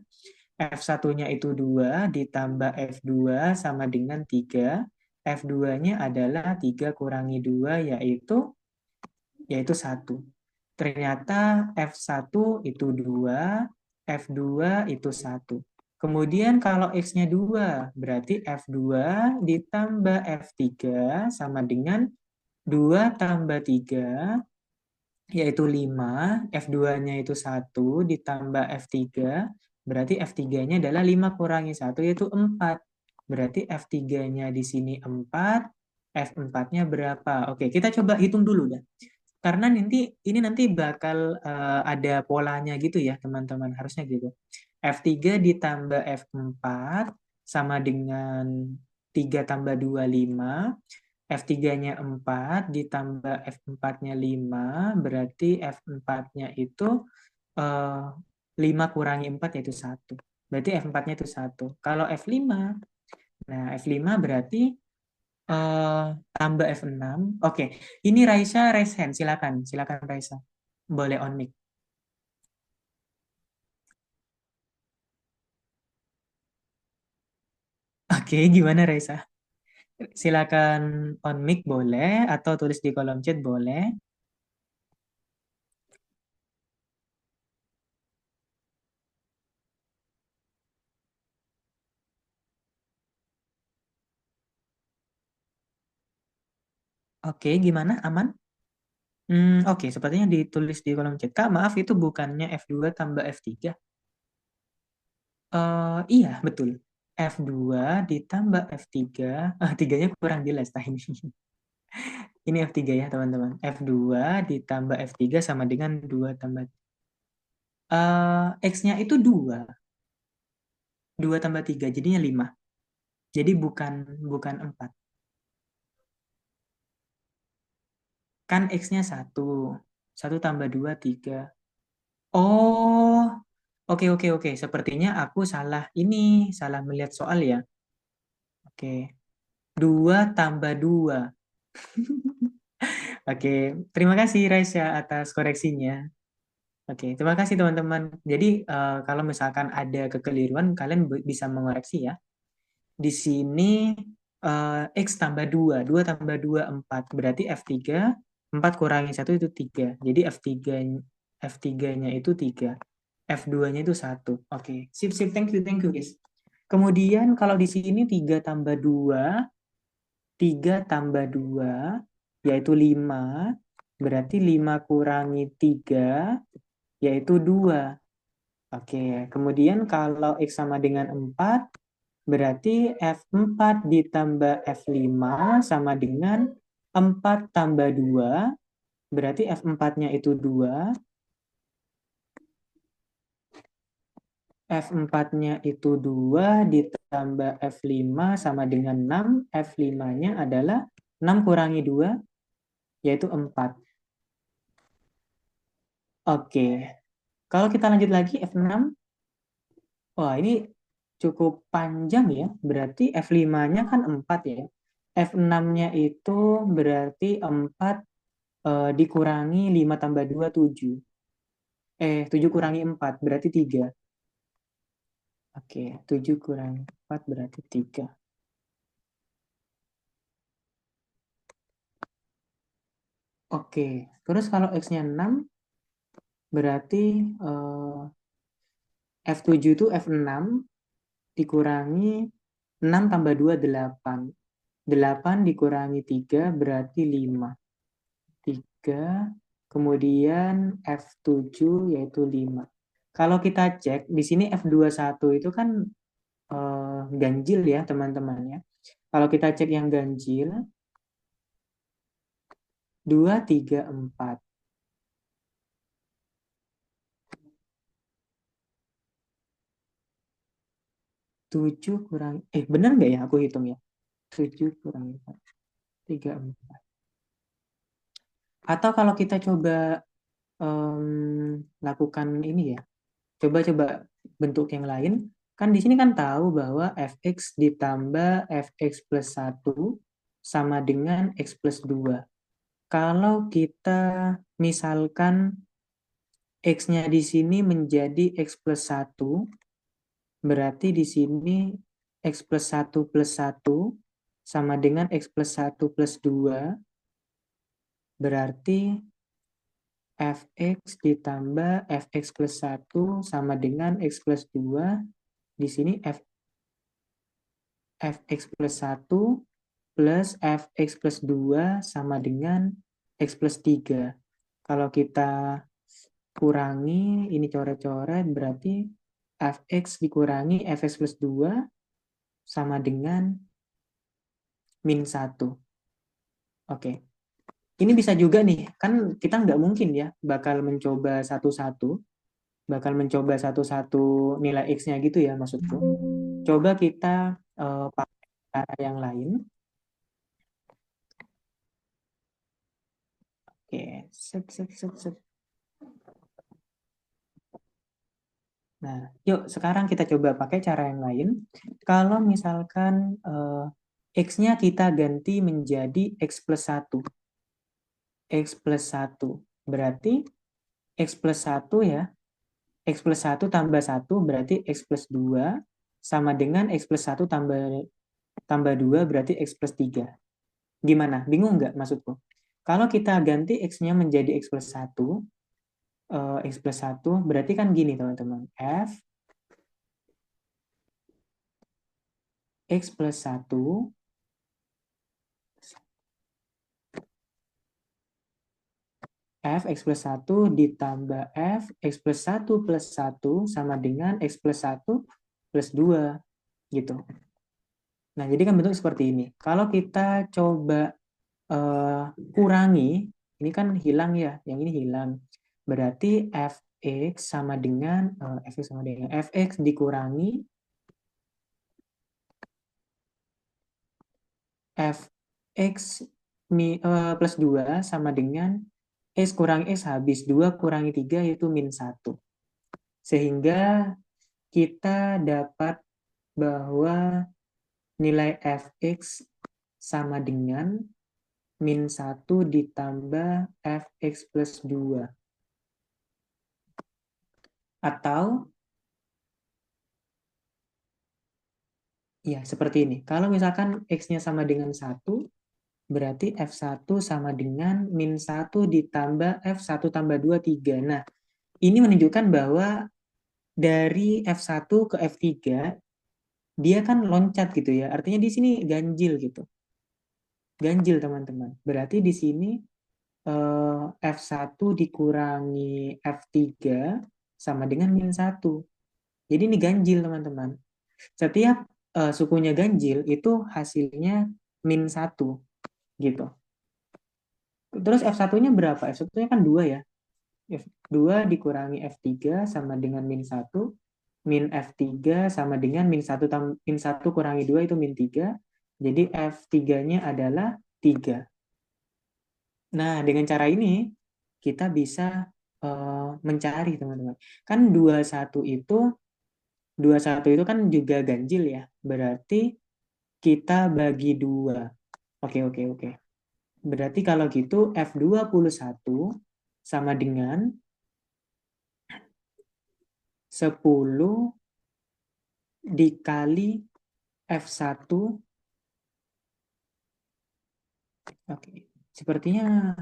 F1-nya itu 2 ditambah F2 sama dengan 3. F2-nya adalah 3 kurangi 2 yaitu 1. Ternyata F1 itu 2, F2 itu 1. Kemudian kalau X-nya 2, berarti F2 ditambah F3 sama dengan 2 tambah 3, yaitu 5. F2-nya itu 1 ditambah F3, berarti F3-nya adalah 5 kurangi 1, yaitu 4. Berarti F3-nya di sini 4, F4-nya berapa? Oke, kita coba hitung dulu dah. Karena nanti bakal ada polanya gitu ya, teman-teman. Harusnya gitu. F3 ditambah F4 sama dengan 3 tambah 2, 5. F3-nya 4 ditambah F4-nya 5. Berarti F4-nya itu eh, 5 kurangi 4 yaitu 1. Berarti F4-nya itu 1. Kalau F5, nah F5 berarti tambah F6. Oke, ini Raisa raise hand. Silakan, silakan Raisa. Boleh on mic. Oke, gimana Raisa? Silakan on mic boleh atau tulis di kolom chat boleh. Oke, gimana? Aman? Oke, sepertinya ditulis di kolom chat. Kak, maaf itu bukannya F2 tambah F3. Iya, betul. F2 ditambah F3. Ah, 3-nya kurang jelas. Nah, ini. Ini F3 ya, teman-teman. F2 ditambah F3 sama dengan 2 tambah. X-nya itu 2. 2 tambah 3, jadinya 5. Jadi bukan bukan 4. Kan X-nya 1. 1 tambah 2, 3. Oh, oke, oke, oke. Sepertinya aku salah ini. Salah melihat soal ya. Oke. 2 tambah 2. Oke. Terima kasih Raisya atas koreksinya. Oke. Terima kasih teman-teman. Jadi kalau misalkan ada kekeliruan, kalian bisa mengoreksi ya. Di sini X tambah 2. 2 tambah 2, 4. Berarti F3. 4 kurangi 1 itu 3. Jadi F3-nya itu 3. F2-nya itu 1. Oke. Sip, sip. Thank you, guys. Kemudian kalau di sini 3 tambah 2. 3 tambah 2, yaitu 5. Berarti 5 kurangi 3, yaitu 2. Oke. Kemudian kalau X sama dengan 4, berarti F4 ditambah F5 sama dengan 4 tambah 2, berarti F4-nya itu 2. F4-nya itu 2 ditambah F5 sama dengan 6. F5-nya adalah 6 kurangi 2, yaitu 4. Oke, kalau kita lanjut lagi F6, wah ini cukup panjang ya, berarti F5-nya kan 4 ya. F6-nya itu berarti 4 dikurangi 5 tambah 2, 7. 7 kurangi 4 berarti 3. Oke, 7 kurangi 4 berarti 3. Oke, terus kalau X-nya 6, berarti F7 itu F6 dikurangi 6 tambah 2, 8. 8 dikurangi 3 berarti 5. 3, kemudian F7 yaitu 5. Kalau kita cek, di sini F21 itu kan ganjil ya teman-teman ya. Kalau kita cek yang ganjil, 2, 3, 4. 7 kurang, benar nggak ya aku hitung ya? 7 kurang 4, 3, 4. Atau kalau kita coba lakukan ini ya, coba-coba bentuk yang lain, kan di sini kan tahu bahwa fx ditambah fx plus 1 sama dengan x plus 2. Kalau kita misalkan x-nya di sini menjadi x plus 1, berarti di sini x plus 1 plus 1 sama dengan x plus 1 plus 2, berarti fx ditambah fx plus 1 sama dengan x plus 2. Di sini fx plus 1 plus fx plus 2 sama dengan x plus 3. Kalau kita kurangi, ini coret-coret, berarti fx dikurangi fx plus 2 sama dengan min 1. Oke. Ini bisa juga nih, kan kita nggak mungkin ya bakal mencoba satu-satu, nilai x-nya gitu ya maksudku. Coba kita pakai cara yang lain. Oke, set, set, set, set. Nah, yuk sekarang kita coba pakai cara yang lain. Kalau misalkan x-nya kita ganti menjadi x plus 1. X plus 1. Berarti x plus 1 ya. X plus 1 tambah 1 berarti x plus 2. Sama dengan x plus 1 tambah 2 berarti x plus 3. Gimana? Bingung nggak maksudku? Kalau kita ganti x-nya menjadi x plus 1, x plus 1 berarti kan gini teman-teman. X plus 1 X plus 1 ditambah X plus 1 plus 1 sama dengan X plus 1 plus 2 gitu. Nah, jadi kan bentuk seperti ini. Kalau kita coba kurangi, ini kan hilang ya, yang ini hilang. Berarti Fx sama dengan Fx dikurangi Fx plus 2 sama dengan X kurang X habis 2 kurangi 3 yaitu min 1. Sehingga kita dapat bahwa nilai Fx sama dengan min 1 ditambah Fx plus 2. Atau, ya seperti ini. Kalau misalkan X-nya sama dengan 1, berarti F1 sama dengan min 1 ditambah F1 tambah 2, 3. Nah, ini menunjukkan bahwa dari F1 ke F3, dia kan loncat gitu ya. Artinya di sini ganjil gitu. Ganjil teman-teman. Berarti di sini F1 dikurangi F3 sama dengan min 1. Jadi ini ganjil teman-teman. Setiap sukunya ganjil itu hasilnya min 1 gitu. Terus F1-nya berapa? F1-nya kan 2 ya. F2 dikurangi F3 sama dengan min 1. min F3 sama dengan min 1 kurangi 2 itu min 3. Jadi F3-nya adalah 3. Nah, dengan cara ini kita bisa mencari, teman-teman. Kan 21 itu kan juga ganjil ya. Berarti kita bagi 2. Oke, oke, oke. Berarti kalau gitu F21 sama dengan 10 dikali F1. Oke. Sepertinya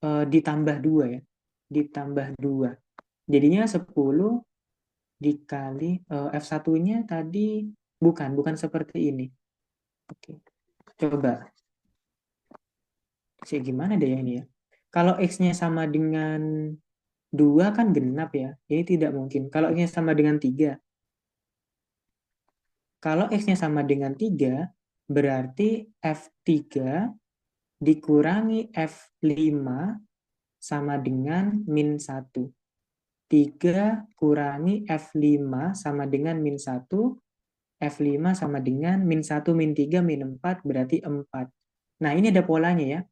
ditambah 2 ya. Ditambah 2. Jadinya 10 dikali F1-nya tadi bukan seperti ini. Oke. Coba. Gimana deh ya ini ya. Kalau X-nya sama dengan 2 kan genap ya. Ini tidak mungkin. Kalau X-nya sama dengan 3. Kalau X-nya sama dengan 3, berarti F3 dikurangi F5 sama dengan min 1. 3 kurangi F5 sama dengan min 1. F5 sama dengan min 1, min 3, min 4, berarti 4. Nah, ini ada polanya ya.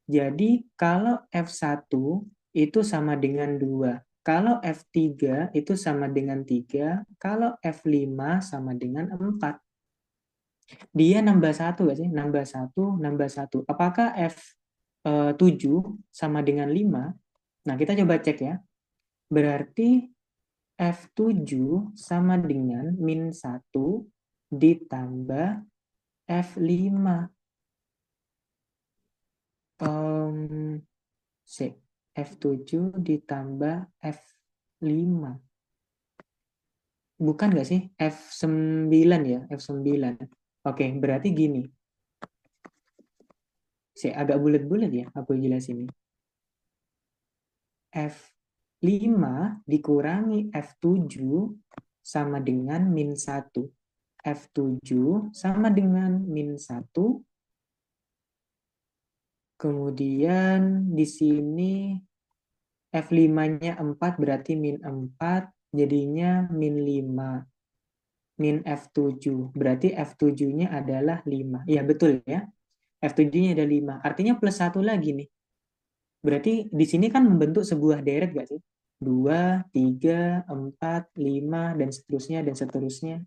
Jadi, kalau F1 itu sama dengan 2. Kalau F3 itu sama dengan 3. Kalau F5 sama dengan 4. Dia nambah 1 gak sih? Nambah 1, nambah 1. Apakah F7 sama dengan 5? Nah, kita coba cek ya. Berarti F7 sama dengan min 1 ditambah F5. Um, F7 ditambah F5. Bukan nggak sih? F9 ya? F9. Oke, berarti gini. Agak bulat-bulat ya aku jelasin ini. F5 dikurangi F7 sama dengan min 1. F7 sama dengan min 1. Kemudian di sini F5-nya 4 berarti min 4. Jadinya min 5. Min F7. Berarti F7-nya adalah 5. Iya, betul ya. F7-nya ada 5. Artinya plus 1 lagi nih. Berarti di sini kan membentuk sebuah deret gak sih? 2, 3, 4, 5, dan seterusnya, dan seterusnya.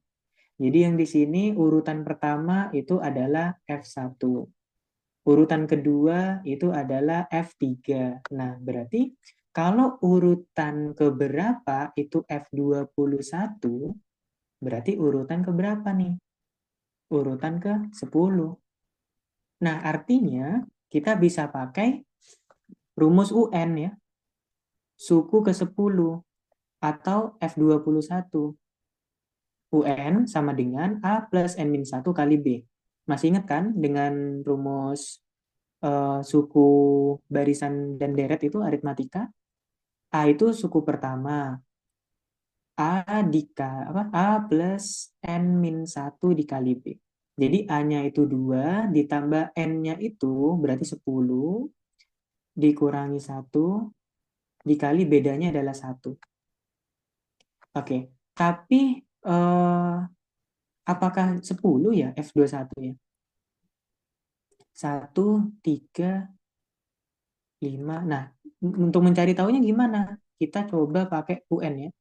Jadi yang di sini urutan pertama itu adalah F1. Urutan kedua itu adalah F3. Nah, berarti kalau urutan keberapa itu F21, berarti urutan keberapa nih? Urutan ke-10. Nah, artinya kita bisa pakai rumus UN ya, suku ke-10 atau F21. UN sama dengan A plus N-1 kali B. Masih ingat kan dengan rumus suku barisan dan deret itu aritmatika? A itu suku pertama. A plus N-1 dikali B. Jadi A-nya itu 2, ditambah N-nya itu berarti 10, dikurangi 1, dikali bedanya adalah 1. Oke, tapi apakah 10 ya F21 ya? 1, 3, 5. Nah, untuk mencari tahunya gimana? Kita coba pakai UN ya.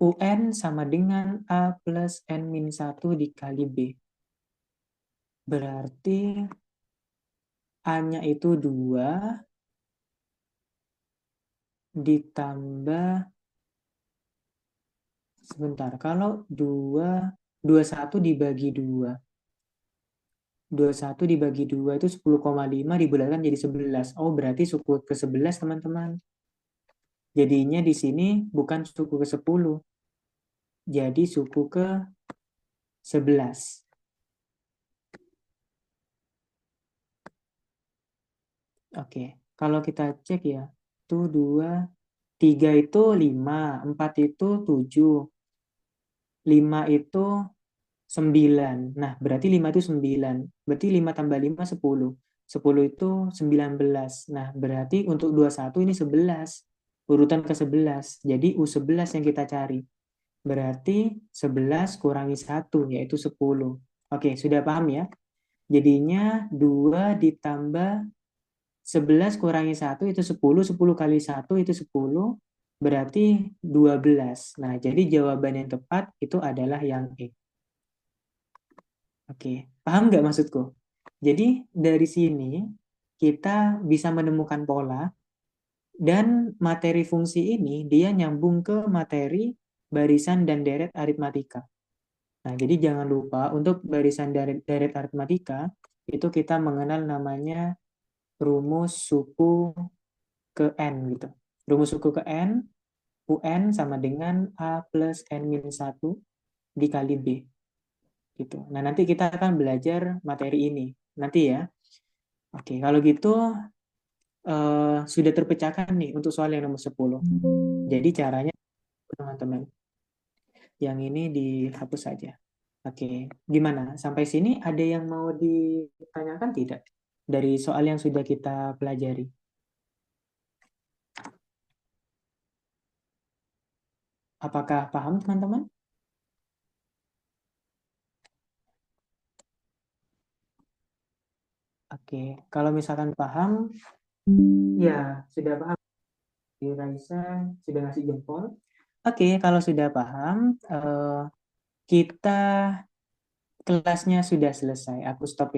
UN sama dengan A plus N-1 dikali B. Berarti A-nya itu 2 ditambah, sebentar, kalau 21 dibagi 2. 21 dibagi 2 itu 10,5 dibulatkan jadi 11. Oh, berarti suku ke-11, teman-teman. Jadinya di sini bukan suku ke-10. Jadi suku ke-11. Oke, kalau kita cek ya, itu 2, 3 itu 5, 4 itu 7, 5 itu 9. Nah, berarti 5 itu 9. Berarti 5 tambah 5, 10. 10 itu 19. Nah, berarti untuk 21 ini 11. Urutan ke-11. Jadi U11 yang kita cari. Berarti 11 kurangi 1, yaitu 10. Oke, sudah paham ya? Jadinya 2 ditambah 11 kurangi 1 itu 10, 10 kali 1 itu 10, berarti 12. Nah, jadi jawaban yang tepat itu adalah yang E. Oke, paham nggak maksudku? Jadi dari sini kita bisa menemukan pola dan materi fungsi ini dia nyambung ke materi barisan dan deret aritmatika. Nah, jadi jangan lupa untuk barisan deret aritmatika itu kita mengenal namanya rumus suku ke N gitu. Rumus suku ke N, UN sama dengan A plus N min 1 dikali B. Gitu. Nah, nanti kita akan belajar materi ini. Nanti ya. Oke, kalau gitu sudah terpecahkan nih untuk soal yang nomor 10. Jadi caranya teman-teman, yang ini dihapus saja. Oke, gimana? Sampai sini ada yang mau ditanyakan tidak? Dari soal yang sudah kita pelajari. Apakah paham teman-teman? Oke, kalau misalkan paham, ya sudah paham. Raisa sudah ngasih jempol. Oke, kalau sudah paham, kita kelasnya sudah selesai. Aku stop